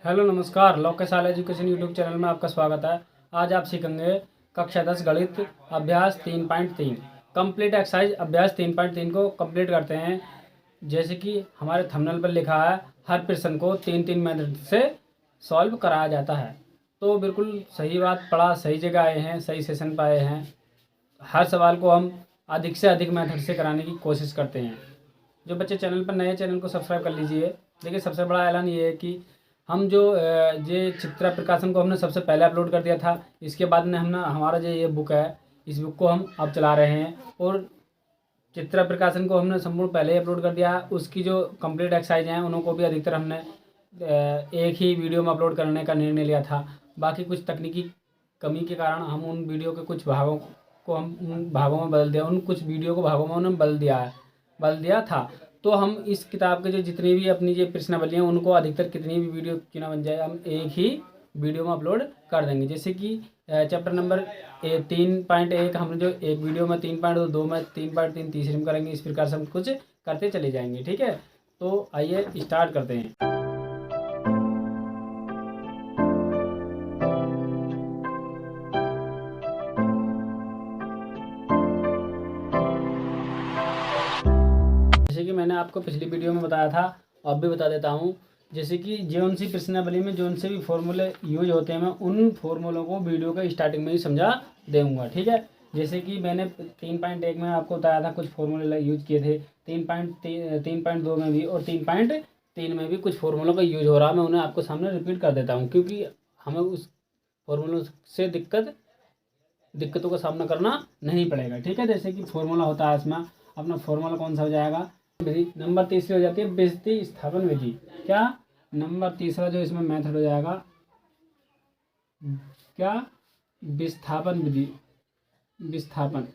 Hello नमस्कार, लोकेशाल education YouTube channel में आपका स्वागत है। आज आप सीखेंगे कक्षा 10 गणित अभ्यास 3.3 कंप्लीट एक्सरसाइज अभ्यास 3.3 को कंप्लीट करते हैं। जैसे कि हमारे थंबनेल पर लिखा है, हर प्रश्न को 3-3 मेथड से सॉल्व कराया जाता है। तो बिल्कुल सही बात, पढ़ा सही जगह आए हैं, सही सेशन पर आए हैं। हर सवाल को हम अधिक से अधिक मेथड से कराने की कोशिश करते हैं। जो बच्चे चैनल पर नए, चैनल को सब्सक्राइब कर लीजिए। देखिए, सबसे बड़ा ऐलान ये है कि हम जो ये चित्रा प्रकाशन को हमने सबसे पहले अपलोड कर दिया था। इसके बाद में हमने हमारा जो ये बुक है, इस बुक को हम अब चला रहे हैं। और चित्रा प्रकाशन को हमने संपूर्ण पहले ही अपलोड कर दिया है। उसकी जो कंप्लीट एक्सरसाइज हैं उनको भी अधिकतर हमने एक ही वीडियो में अपलोड करने का निर्णय लिया था। बाकी कुछ तकनीकी कमी के कारण हम उन वीडियो के कुछ भागों को हम उन भागों में बदल दिया, उन कुछ वीडियो को भागों में उन्होंने बदल दिया था। तो हम इस किताब के जो जितनी भी अपनी जो प्रश्नावली हैं उनको अधिकतर कितनी भी वीडियो क्यों ना बन जाए, हम एक ही वीडियो में अपलोड कर देंगे। जैसे कि चैप्टर नंबर 3.1 हम जो एक वीडियो में 3.2 में 3.3 तीसरे में करेंगे। इस प्रकार से हम कुछ करते चले जाएंगे। ठीक है, तो आइए स्टार्ट करते हैं। जैसे कि मैंने आपको पिछली वीडियो में बताया था, अब भी बता देता हूँ। जैसे कि जौन सी प्रश्नावली में जौन से भी फॉर्मूले यूज होते हैं, मैं उन फॉर्मूलों को वीडियो के स्टार्टिंग में ही समझा दूंगा। ठीक है, जैसे कि मैंने 3.1 में आपको बताया था, कुछ फॉर्मूले यूज किए थे। 3.2 में भी और 3.3 में भी कुछ फॉर्मूलों का यूज हो रहा है। मैं उन्हें आपको सामने रिपीट कर देता हूँ, क्योंकि हमें उस फॉर्मूलों से दिक्कतों का सामना करना नहीं पड़ेगा। ठीक है, जैसे कि फॉर्मूला होता है इसमें, अपना फॉर्मूला कौन सा हो जाएगा, विधि नंबर तीसरी हो जाती है बेइज्जती स्थापन विधि। क्या नंबर तीसरा जो इसमें मेथड हो जाएगा, क्या विस्थापन विधि। विस्थापन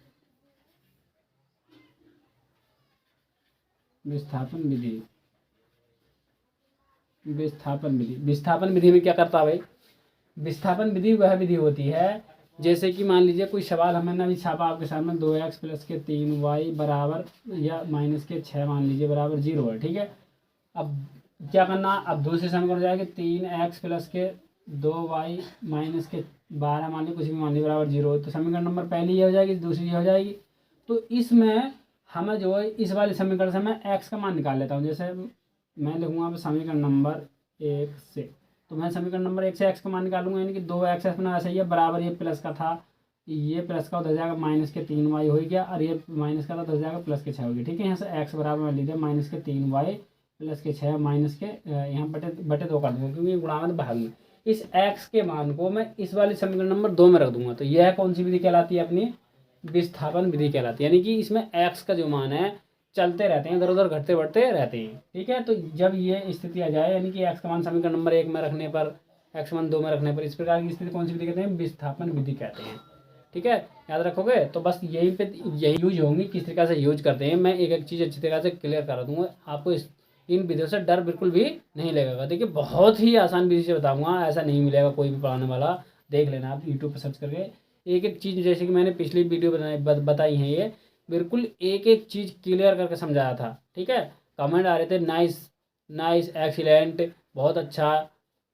विधि विस्थापन विधि में क्या करता है भाई, विस्थापन विधि वह विधि होती है, जैसे कि मान लीजिए कोई सवाल हमने अभी छापा आपके सामने, 2x + के 3y बराबर या -6 मान लीजिए बराबर 0 है। ठीक है, अब क्या करना, अब दूसरे समीकरण हो जाएगा 3x + के 2y - 12 मान लीजिए, कुछ भी मान लीजिए बराबर 0। तो समीकरण नंबर पहली ये हो जाएगी, दूसरी ये हो जाएगी। तो इसमें हमें जो है इस वाले समीकरण से मैं x का मान निकाल लेता हूँ। जैसे मैं लिखूँगा समीकरण नंबर 1 से, तो मैं समीकरण नंबर 1 से x का मान निकालूंगा, यानी कि 2x अपना ऐसा ही है बराबर, ये प्लस का था, ये प्लस का उधर जाएगा -3y हो गया, और ये माइनस का था उधर जाएगा +6 हो गया। ठीक है, यहाँ से x बराबर मैं लिख दिया -3y + 6 माइनस के यहाँ बटे 2 कर दूंगा, क्योंकि गुणा में भाग में। इस x के मान को मैं इस वाले समीकरण नंबर 2 में रख दूंगा। तो यह कौन सी विधि कहलाती है, अपनी विस्थापन विधि कहलाती है। यानी कि इसमें x का जो मान है चलते रहते हैं, इधर उधर घटते बढ़ते रहते हैं। ठीक है, तो जब ये स्थिति आ जाए, यानी कि x का मान समीकरण नंबर 1 में रखने पर, x मान 2 में रखने पर, इस प्रकार की स्थिति कौन सी विधि कहते हैं, विस्थापन विधि कहते हैं। ठीक है, याद रखोगे। तो बस यही यूज होंगी, किस तरीके से यूज करते हैं, मैं एक एक चीज़ अच्छी तरह से क्लियर करा दूंगा आपको। इन विधियों से डर बिल्कुल भी नहीं लगेगा। देखिए, बहुत ही आसान विधि से बताऊंगा, ऐसा नहीं मिलेगा कोई भी पढ़ाने वाला। देख लेना आप यूट्यूब पर सर्च करके एक एक चीज़, जैसे कि मैंने पिछली वीडियो बताई है, ये बिल्कुल एक एक चीज़ क्लियर करके समझाया था। ठीक है, कमेंट आ रहे थे नाइस एक्सीलेंट, बहुत अच्छा,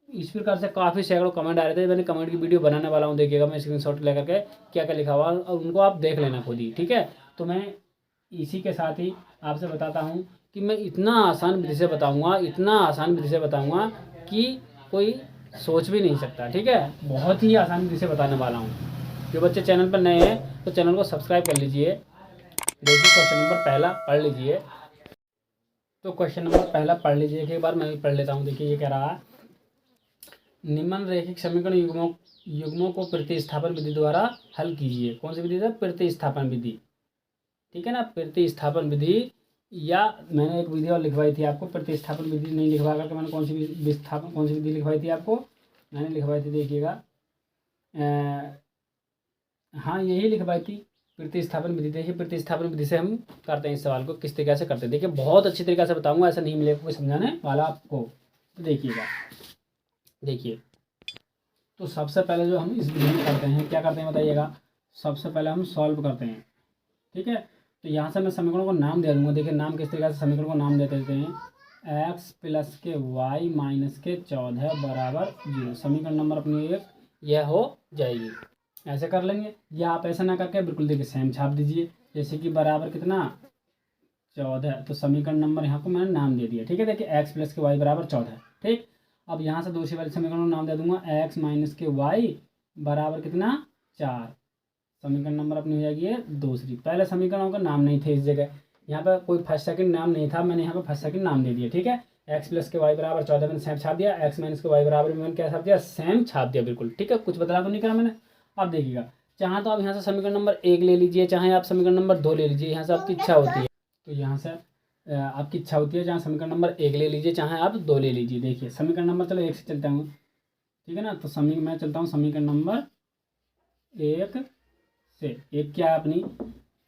इस प्रकार से काफ़ी सैकड़ों कमेंट आ रहे थे। मैंने कमेंट की वीडियो बनाने वाला हूँ, देखिएगा, मैं स्क्रीनशॉट लेकर के क्या क्या लिखा हुआ, और उनको आप देख लेना खुद ही। ठीक है, तो मैं इसी के साथ ही आपसे बताता हूँ कि मैं इतना आसान विधि से बताऊँगा, इतना आसान विधि से बताऊँगा कि कोई सोच भी नहीं सकता। ठीक है, बहुत ही आसान विधि से बताने वाला हूँ। जो बच्चे चैनल पर नए हैं तो चैनल को सब्सक्राइब कर लीजिए। देखिए, क्वेश्चन नंबर पहला पढ़ लीजिए। तो क्वेश्चन नंबर पहला पढ़ लीजिए, एक बार मैं भी पढ़ लेता हूँ। देखिए, ये कह रहा है, निम्नलिखित समीकरण युग्मों को प्रतिस्थापन विधि द्वारा हल कीजिए। कौन सी विधि है, प्रतिस्थापन विधि। ठीक है ना, प्रतिस्थापन विधि, या मैंने एक विधि और लिखवाई थी आपको, प्रतिस्थापन विधि नहीं लिखवा करके मैंने कौन सी विधि लिखवाई थी आपको, मैंने लिखवाई थी, देखिएगा, हाँ यही लिखवाई थी, प्रतिस्थापन विधि। देखिए, प्रतिस्थापन विधि से हम करते हैं इस सवाल को, किस तरीके से करते हैं। देखिए, बहुत अच्छी तरीके से बताऊंगा, ऐसा नहीं मिलेगा कोई समझाने वाला आपको। तो देखिएगा, देखिए, तो सबसे पहले जो हम इस विधि में करते हैं, क्या करते हैं बताइएगा, सबसे पहले हम सॉल्व करते हैं। ठीक है, तो यहाँ से मैं समीकरणों को नाम दे दूँगा। देखिए, नाम किस तरीके से समीकरण को नाम दे देते हैं। एक्स प्लस के वाई माइनस के 14 बराबर 0। समीकरण नंबर अपनी एक यह हो जाएगी। ऐसे कर लेंगे, या आप ऐसा ना करके बिल्कुल देखिए सेम छाप दीजिए। जैसे कि बराबर कितना 14, तो समीकरण नंबर यहाँ को मैंने नाम दे दिया। ठीक है, देखिए एक्स प्लस के वाई बराबर 14। ठीक, अब यहाँ से दूसरी वाली समीकरण को नाम दे दूंगा एक्स माइनस के वाई बराबर कितना 4। समीकरण नंबर अपनी हो जाएगी ये दूसरी। पहले समीकरणों का नाम नहीं थे इस जगह, यहाँ पर कोई फर्स्ट सेकंड नाम नहीं था, मैंने यहाँ पर फर्स्ट सेकंड नाम दे दिया। ठीक है, एक्स प्लस के वाई बराबर 14 मैंने सेम छाप दिया, एक्स माइनस के वाई बराबर मैंने क्या छाप दिया, सेम छाप दिया बिल्कुल। ठीक है, कुछ बदलाव तो नहीं करा मैंने। अब देखिएगा, चाहे तो आप यहाँ से समीकरण नंबर 1 ले लीजिए, चाहे आप समीकरण नंबर 2 ले लीजिए, यहाँ से आपकी इच्छा होती है। तो यहाँ से आपकी इच्छा होती है, जहाँ समीकरण नंबर 1 ले लीजिए, चाहे आप 2 ले लीजिए। देखिए समीकरण नंबर चलो 1 से चलता हूँ, ठीक है ना। तो मैं चलता हूँ समीकरण नंबर 1 से। एक क्या है अपनी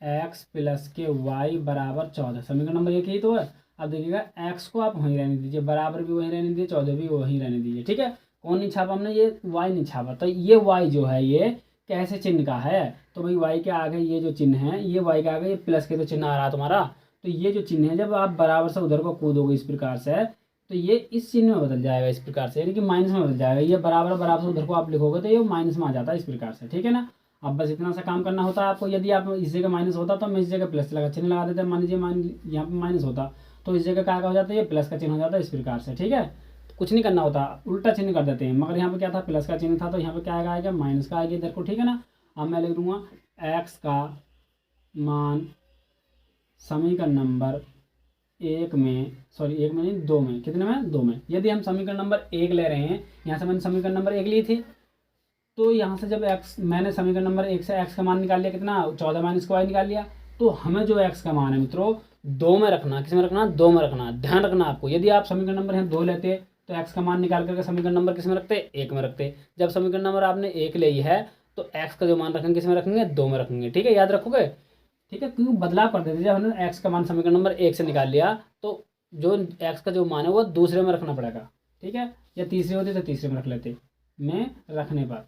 एक्स प्लस के वाई बराबर 14, समीकरण नंबर 1 ही तो है। अब देखिएगा एक्स को आप वहीं रहने दीजिए, बराबर भी वहीं रहने दीजिए, 14 भी वहीं रहने दीजिए। ठीक है, कौन नहीं छापा हमने, ये वाई नहीं छापा। तो ये वाई जो है ये कैसे चिन्ह का है, तो भाई वाई के आगे ये जो चिन्ह है, ये वाई के आगे ये प्लस के तो चिन्ह आ रहा तुम्हारा, तो ये जो चिन्ह है जब आप बराबर से उधर को कूदोगे इस प्रकार से, तो ये इस चिन्ह में बदल जाएगा इस प्रकार से, यानी कि माइनस में बदल जाएगा। ये बराबर बराबर से उधर को आप लिखोगे तो ये माइनस में आ जाता है इस प्रकार से। ठीक है ना, अब बस इतना सा काम करना होता है आपको। यदि आप इस जगह माइनस होता तो मैं इस जगह प्लस लगा चिन्ह लगा देते, मान लीजिए यहाँ पे माइनस होता तो इस जगह क्या हो जाता है, ये प्लस का चिन्ह हो जाता है इस प्रकार से। ठीक है, तो कुछ नहीं करना होता, उल्टा चिन्ह कर देते हैं। मगर यहाँ पे क्या था, प्लस का चिन्ह था, तो यहाँ पे क्या आएगा, माइनस का आएगा इधर को। ठीक है ना, अब मैं लिख दूंगा एक्स का मान समीकरण नंबर 1 में, सॉरी 1 में नहीं 2 में, कितने में, 2 में। यदि हम समीकरण नंबर 1 ले रहे हैं, यहाँ से मैंने समीकरण नंबर 1 ली थी, तो यहाँ से जब एक्स, मैंने समीकरण नंबर 1 से एक्स का मान निकाल लिया कितना, 14 माइनस का वाई निकाल लिया, तो हमें जो एक्स का मान है मित्रों 2 में रखना। किस में रखना, 2 में रखना। ध्यान रखना आपको, यदि आप समीकरण नंबर यहाँ 2 लेते तो एक्स का मान निकाल करके समीकरण नंबर किस में रखते, 1 में रखते। जब समीकरण नंबर आपने 1 ले है तो एक्स का जो मान रखेंगे किस में रखेंगे, 2 में रखेंगे। ठीक है, याद रखोगे। ठीक है, क्योंकि बदलाव कर देते, जब हमने एक्स का मान समीकरण नंबर 1 से निकाल लिया तो जो एक्स का जो मान है वो दूसरे में रखना पड़ेगा। ठीक है, या तीसरे होते तो तीसरे में रख लेते, में रखने पर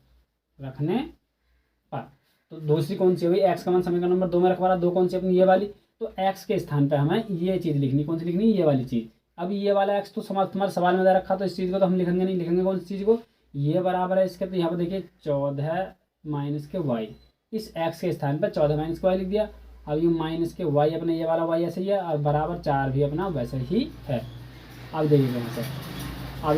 तो दूसरी कौन सी हुई, एक्स का मान समीकरण नंबर 2 में रखवा रहा, 2 कौन सी अपनी ये वाली, तो एक्स के स्थान पर हमें ये चीज़ लिखनी, कौन सी लिखनी, ये वाली चीज़। अब ये वाला एक्स तो तुम्हारे सवाल में दे रखा, तो इस चीज़ को तो हम लिखेंगे नहीं, लिखेंगे कौन सी चीज़ को, ये बराबर है इसके। तो यहाँ पर देखिए 14 माइनस के वाई, इस एक्स के स्थान पर 14 माइनस के वाई लिख दिया। अब ये माइनस के वाई अपने ये वाला वाई ऐसे ही है, और बराबर 4 भी अपना वैसे ही है। अब देखिए यहाँ से, अब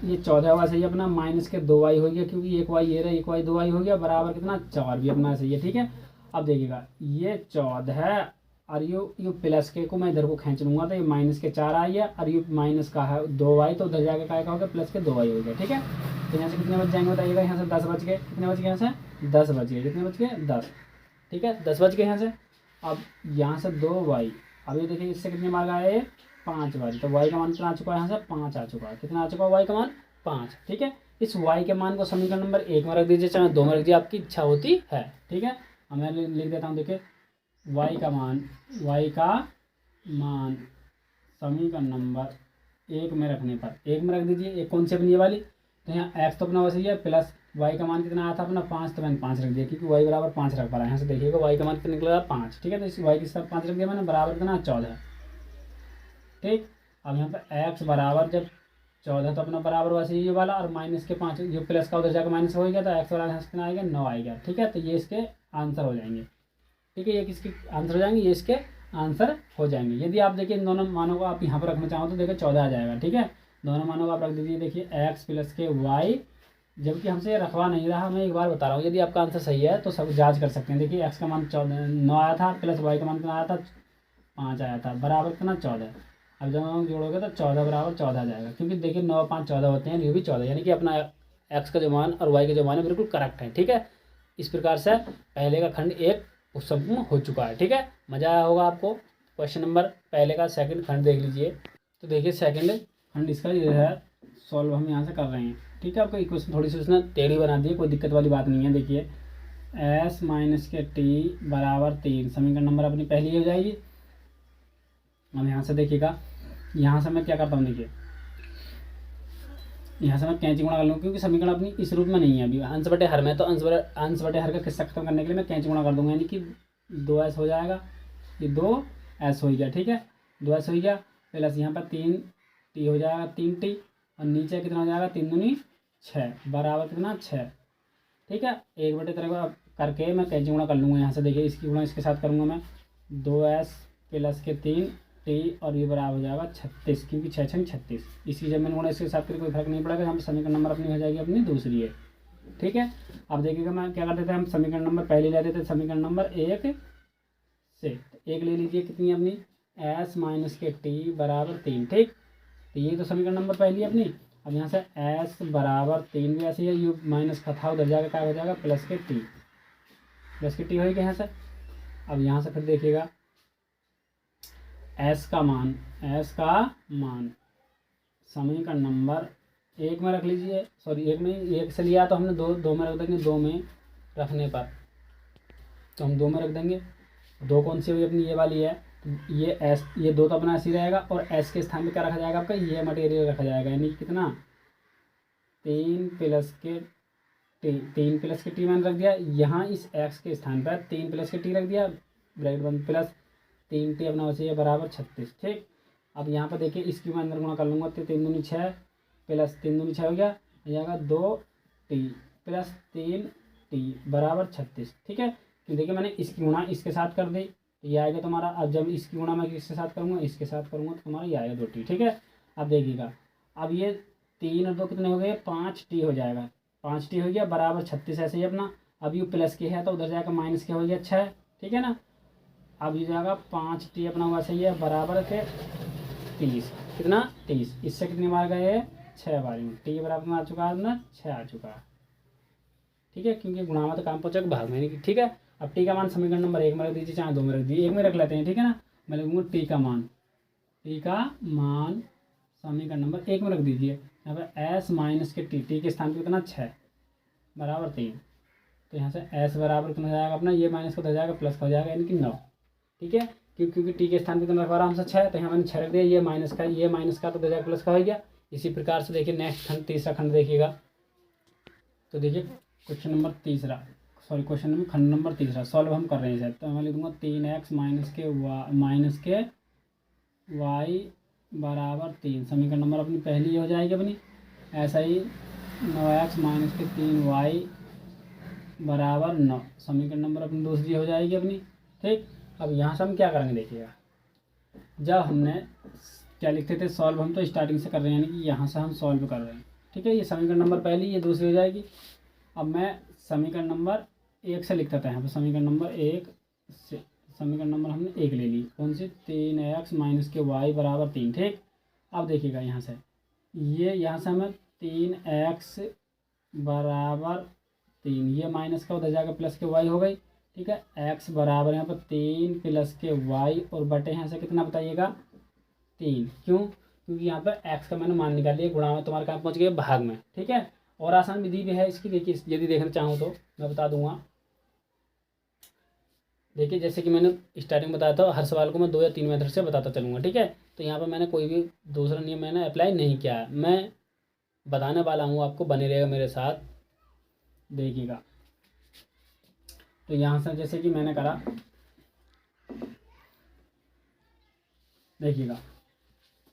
ये 14 वैसे ही अपना माइनस के 2 वाई हो गया, क्योंकि 1 वाई ये रहा, 1 वाई 2 वाई हो गया, बराबर कितना 4 भी अपना ऐसे ही है। ठीक है, अब देखिएगा ये 14 है, और ये प्लस के को मैं इधर को खींच लूँगा तो ये माइनस के 4 आ गया, और ये माइनस का है 2 वाई, तो उधर जाकर क्या हो गया, प्लस के 2 वाई हो गया। ठीक है, तो यहाँ से कितने बच जाएंगे बताइएगा, यहाँ से 10 बच गए, कितने बच गए यहाँ से 10 बच गए, कितने बच गए 10। ठीक है, 10 बच गए यहाँ से। अब यहाँ से 2 वाई, अब ये देखिए इससे कितने मार्क आए, 5 वाई, तो वाई का मान कितना आ चुका है, यहाँ से 5 आ चुका है। कितना आ चुका है वाई का मान, 5। ठीक है, इस वाई के मान को समीकरण नंबर 1 में रख दीजिए, चाहे 2 में रख दीजिए, आपकी इच्छा होती है। ठीक है, अब मैं लिख देता हूँ, देखिए वाई का मान समीकरण नंबर 1 में रखने पर, 1 में रख दीजिए। एक कौन सी अपनी ये वाली, तो यहाँ एक्स तो अपना वैसे ही है, प्लस वाई का मान कितना आया था अपना 5, तो मैंने 5 रख दिया, क्योंकि वाई बराबर 5 रख पा रहा है। यहाँ से देखिएगा वाई का मान कितना निकला 5। ठीक है, तो इस वाई के साथ 5 रख दिया मैंने, बराबर कितना 14। ठीक, अब यहाँ पर एक्स बराबर जब 14 तो अपना बराबर वैसे ये वाला, और माइनस के 5 जो प्लस का उधर जाकर माइनस हो गया, तो एक्स बराबर कितना आएगा 9 आएगा। ठीक है, तो ये इसके आंसर हो जाएंगे। ठीक है, ये किसके आंसर हो जाएंगे, ये इसके आंसर हो जाएंगे। यदि आप देखिए इन दोनों मानों को आप यहाँ पर रखना चाहो तो देखिए 14 आ जाएगा। ठीक है, दोनों मानों को आप रख दीजिए, देखिए एक्स प्लस के वाई, जबकि हमसे ये रखवा नहीं रहा। मैं एक बार बता रहा हूँ, यदि आपका आंसर सही है तो सब जांच कर सकते हैं। देखिए एक्स का मान 9 आया था, प्लस वाई का मान कितना आया था 5 आया था, बराबर कितना 14। अब जब हम जोड़ोगे तो 14 बराबर 14 आ जाएगा, क्योंकि देखिए 9 5 14 होते हैं, ये भी 14, यानी कि अपना एक्स का जो मान और वाई का जो मान है बिल्कुल करेक्ट है। ठीक है, इस प्रकार से पहले का खंड 1 संपूर्ण हो चुका है। ठीक है, मज़ा आया होगा आपको। क्वेश्चन नंबर पहले का सेकंड खंड देख लीजिए। तो देखिए सेकंड खंड इसका ये है, सॉल्व हम यहाँ से कर रहे हैं। ठीक है, आपको इक्वेशन थोड़ी सी उसने टेढ़ी बना दी है, कोई दिक्कत वाली बात नहीं है। देखिए s माइनस के टी बराबर 3, समीकरण नंबर अपनी पहली हो जाएगी। अब यहाँ से देखिएगा, यहाँ से मैं क्या करता हूँ, देखिए यहाँ से मैं कैंची गुणा कर लूँ, क्योंकि समीकरण अपनी इस रूप में नहीं है अभी, अंश बटे हर में। तो अंश बटे हर का किस्सा खत्म करने के लिए मैं कैंची गुणा कर दूंगा, यानी कि 2s हो जाएगा, ये 2s हो गया। ठीक है, 2s हो गया, प्लस यहाँ पर 3 टी हो जाएगा 3t, और नीचे कितना हो जाएगा 3 दूनी 6 बराबर कितना 6। ठीक है, 1/3 को अब करके मैं कैंची गुणा कर लूँगा यहाँ से। देखिए इसकी गुणा इसके साथ करूँगा मैं, 2s प्लस के 3t और ये बराबर हो जाएगा 36, क्योंकि 6 6 36। इसी जब मैंने गुणा इसके साथ करके कोई फर्क नहीं पड़ेगा, हम समीकरण नंबर अपनी हो जाएगी अपनी दूसरी है। ठीक है, अब देखिएगा मैं क्या करते थे, हम समीकरण नंबर पहले लेते थे समीकरण नंबर 1 से। 1 ले लीजिए कितनी अपनी s माइनस के t बराबर 3। ठीक, तो ये तो समीकरण नंबर पहली है अपनी। अब यहाँ से s बराबर 3 भी ऐसे ही है, यू माइनस का था उधर जाकर क्या हो जाएगा प्लस के t होगी यहाँ से। अब यहाँ से फिर देखिएगा s का मान समीकरण नंबर 1 में रख लीजिए, सॉरी 1 में, 1 से लिया तो हमने 2 में रख देंगे। 2 में रखने पर तो हम 2 में रख देंगे। 2 कौन सी हुई अपनी ये वाली है, ये s, ये 2 तो अपना ऐसे ही रहेगा, और s के स्थान पे क्या रखा जाएगा आपका, ये मटेरियल रखा जाएगा, यानी कितना 3 प्लस के t मैंने रख दिया। यहाँ इस x के स्थान पर 3 प्लस के t रख दिया, ब्रैकेट बंद, प्लस 3t अपना वैसे ये बराबर 36। ठीक, अब यहाँ पर देखिए इसकी मैं अंदर गुणा कर लूँगा, तो 3 दूनी 6 प्लस 3 दूनी 6 हो गया, जाएगा 2t प्लस 3t बराबर 36। ठीक है, कि देखिए मैंने इसकी गुणा इसके साथ कर दी, तो ये आएगा तुम्हारा। अब जब इसकी गुणा मैं किसके साथ करूँगा, इसके साथ करूँगा, तो तुम्हारा ये आएगा 2t। ठीक है, अब देखिएगा, अब ये 3 और 2 कितने हो गए, 5t हो जाएगा, 5t हो गया बराबर 36। ऐसे ही अपना, अब ये प्लस के है तो उधर जाएगा माइनस के हो गया 6। ठीक है ना, अब ये जाएगा 5t अपना हुआ सही है बराबर के 30, कितना 30, इससे कितनी बार गए 6 बार में, t बराबर में आ चुका है ना 6 आ चुका है। ठीक है, क्योंकि गुणा में तो काम पहुँचेगा भाग में नहीं। ठीक है, अब t का मान समीकरण नंबर 1 में रख दीजिए, चाहे 2 में रख दीजिए, 1 में रख लेते हैं। ठीक है ना, मैं लिखूँगा t का मान समीकरण नंबर 1 में रख दीजिए। यहाँ पर s माइनस के t के स्थान पर कितना 6 बराबर 3, तो यहाँ से s बराबर कितना हो जाएगा अपना, ये माइनस का हो जाएगा प्लस का हो जाएगा, यानी कि 9। ठीक है, क्योंकि t के स्थान पर कितना रखवा रहा हमसे 6, तो यहाँ मैंने 6 रख दिया, ये माइनस का तो हो जाएगा प्लस का हो गया। इसी प्रकार से देखिए नेक्स्ट खंड, तीसरा खंड देखिएगा, तो देखिए क्वेश्चन नंबर खंड नंबर तीसरा सॉल्व हम कर रहे हैं। तो मैं लिख दूँगा 3x माइनस के y बराबर 3, समीकरण नंबर अपनी पहली हो जाएगी अपनी। ऐसा ही 9x माइनस के 3y बराबर 9, समीकरण नंबर अपनी दूसरी हो जाएगी अपनी। ठीक, अब यहाँ से हम क्या करेंगे देखिएगा, जब हमने क्या लिखते थे सॉल्व, हम तो स्टार्टिंग से कर रहे हैं, यानी कि यहाँ से हम सॉल्व कर रहे हैं। ठीक है, ये समीकरण नंबर पहली, ये दूसरी हो जाएगी। अब मैं समीकरण नंबर 1 से लिख देता है, यहाँ पर समीकरण नंबर 1 से, समीकरण नंबर हमने 1 ले ली, कौन सी 3x माइनस के y बराबर 3। ठीक, अब देखिएगा यहाँ से यहाँ से हमें 3x बराबर 3, ये माइनस का उधर जाकर प्लस के y हो गई। ठीक है, x बराबर यहाँ पर 3 प्लस के y और बटे यहाँ से कितना बताइएगा 3। क्यों, क्योंकि यहाँ पर x का मैंने मान निकाल लिया, गुणा में तुम्हारे काम पहुँच गए भाग में। ठीक है, और आसान विधि भी है इसकी, देखिए यदि देखना चाहूँ तो मैं बता दूंगा। देखिए जैसे कि मैंने स्टार्टिंग बताया था, हर सवाल को मैं 2 या 3 मेथड से बताता चलूँगा। ठीक है, तो यहाँ पर मैंने कोई भी दूसरा नियम मैंने अप्लाई नहीं किया है, मैं बताने वाला हूँ आपको, बने रहेगा मेरे साथ, देखिएगा। तो यहाँ से जैसे कि मैंने करा, देखिएगा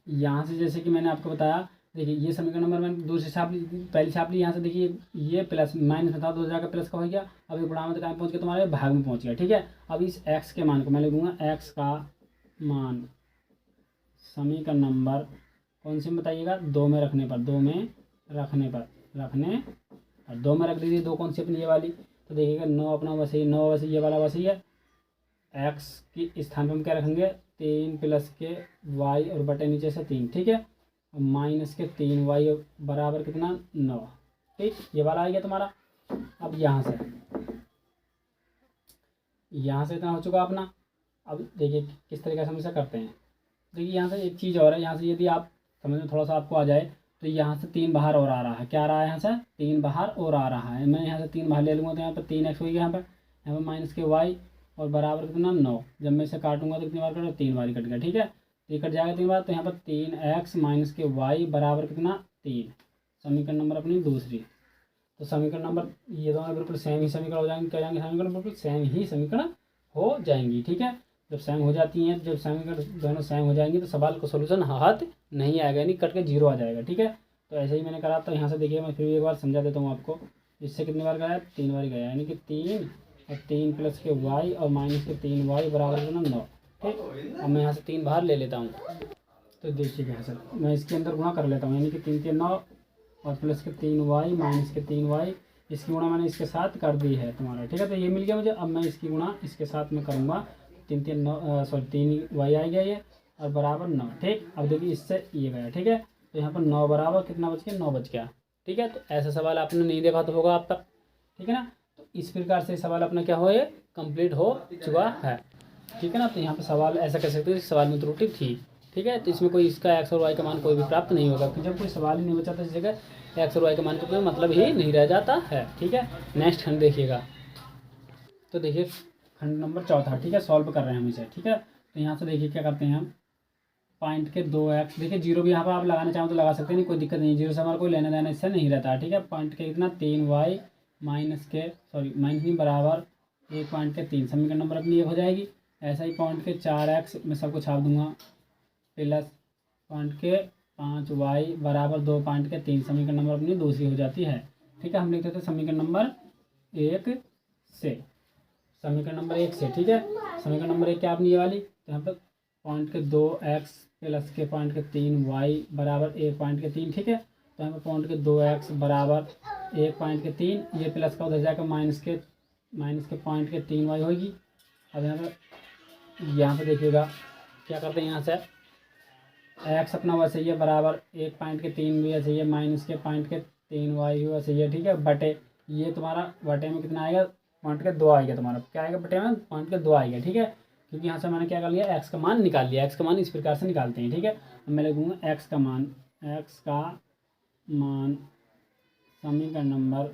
यहाँ से जैसे कि मैंने आपको बताया, देखिए ये समीकरण नंबर मैंने दूसरी छाप ली, पहली छाप ली। यहाँ से देखिए ये प्लस माइनस था, 2 जाकर प्लस का हो गया। अब ये गुणा में कहाँ पहुँच गया, तुम्हारे भाग में पहुँच गया। ठीक है, अब इस x के मान को मैं लिखूँगा, x का मान समीकरण नंबर कौन सी बताइएगा, 2 में रखने पर, 2 में रखने और 2 में रख दीजिए। 2 कौन सी अपनी ये वाली, तो देखिएगा 9 अपना वैसे ही, 9 वैसे ये वाला वैसे ही है। x की स्थान पर हम क्या रखेंगे, 3 प्लस के y और बटे नीचे से 3। ठीक है, माइनस के 3y बराबर कितना 9। ठीक, ये वाला आ गया तुम्हारा। अब यहाँ से इतना हो चुका अपना। अब देखिए किस तरीके से हम इसे करते हैं। देखिए यहाँ से एक चीज़ और है, यहाँ से यदि आप समझ में थोड़ा सा आपको आ जाए, तो यहाँ से 3 बाहर और आ रहा है। क्या आ रहा है, यहाँ से 3 बाहर और आ रहा है। मैं यहाँ से 3 बाहर ले लूँगा, तो यहाँ पर 3x हो गया, यहाँ पर माइनस के y और बराबर कितना 9। जब मैं इसे काटूंगा तो कितनी बार कटा, 3 बार कट गया। ठीक है, ये कट जाएगा 3 बार, तो यहाँ पर 3x माइनस के y बराबर कितना 3, समीकरण नंबर अपनी दूसरी। तो समीकरण नंबर ये दोनों बिल्कुल सेम ही समीकरण हो जाएंगे, क्या जाएंगे समीकरण बिल्कुल सेम ही समीकरण हो जाएंगी। ठीक है, जब सेम हो जाती हैं, जब सेम अगर दोनों सेम हो जाएंगी तो सवाल का सोल्यूशन हाथ नहीं आएगा, यानी कट के जीरो आ जाएगा। ठीक है, तो ऐसे ही मैंने करा। तो यहाँ से देखिए मैं फिर भी एक बार समझा देता हूँ आपको। इससे कितनी बार गया? 3 बार गया, यानी कि 3 और 3 प्लस के वाई और माइनस के 3 वाई बराबर कितना? 9। ठीक, अब मैं यहाँ से 3 बाहर ले लेता हूँ। तो देखिएगा सर, मैं इसके अंदर गुणा कर लेता हूँ, यानी कि 3 के 9 और प्लस के 3 वाई माइनस के 3 वाई, इसकी गुणा मैंने इसके साथ कर दी है तुम्हारा। ठीक है, तो ये मिल गया मुझे। अब मैं इसकी गुणा इसके साथ में करूँगा, 3 वाई आ गया ये, और बराबर 9। ठीक, अब देखिए इससे ये गया। ठीक है, तो यहाँ पर 9 बराबर कितना बच गया? 9 बच गया। ठीक है, तो ऐसा सवाल आपने नहीं देखा तो होगा आप तक। ठीक है ना, तो इस प्रकार से सवाल अपना क्या हो, ये कंप्लीट हो चुका है। ठीक है ना, तो यहाँ पर सवाल ऐसा कह सकते हैं सवाल में त्रुटि थी। ठीक है, तो इसमें कोई इसका एक्स और वाई का मान कोई भी प्राप्त नहीं होगा, क्योंकि जब कोई सवाल ही नहीं बचा तो इस जगह एक्स और वाई का मान का कोई मतलब ही नहीं रह जाता है। ठीक है, नेक्स्ट खंड देखिएगा। तो देखिए खंड नंबर 4, ठीक है, सॉल्व कर रहे हैं हम इसे। ठीक है, तो यहाँ से देखिए क्या करते हैं हम, पॉइंट के 2x, देखिए जीरो भी यहाँ पर आप लगाना चाहो तो लगा सकते हैं, नहीं कोई दिक्कत नहीं, जीरो से हमारा कोई लेना देना इससे नहीं रहता है। ठीक है, पॉइंट के कितना? 3y माइनस नहीं बराबर 1.3, समीकरण नंबर अपनी एक हो जाएगी। ऐसा ही पॉइंट के 4x मैं सबको छाप दूंगा, प्लस पॉइंट के 5y बराबर 2.3, समीकरण नंबर अपनी दूसरी हो जाती है। ठीक है, हम लिखते थे समीकरण नंबर 1 से, समीकरण नंबर 1 से। ठीक है, समीकरण नंबर 1 क्या अपनी ये वाली, तो यहाँ पर पॉइंट के 2x प्लस के पॉइंट के 3y बराबर 1.3। ठीक है, तो यहाँ पर पॉइंट के 2x बराबर 1.3, ये प्लस का उधर जाकर माइनस के पॉइंट के 3y होगी। अब यहाँ पर देखिएगा क्या करते हैं, यहाँ से x अपना वैसे ही है बराबर 1.3 भी ऐसे ही है, माइनस के पॉइंट के 3y भी वैसे ही है। ठीक है, बटे ये तुम्हारा बटे में कितना आएगा? पॉइंट के 2 आएगा तुम्हारा, क्या आएगा बटे में? पॉइंट के 2 आएगा। ठीक है, क्योंकि यहाँ से मैंने क्या कर लिया, एक्स का मान निकाल लिया। एक्स का मान इस प्रकार से निकालते हैं। ठीक है, अब मैं लिखूँगा एक्स का मान समीकरण नंबर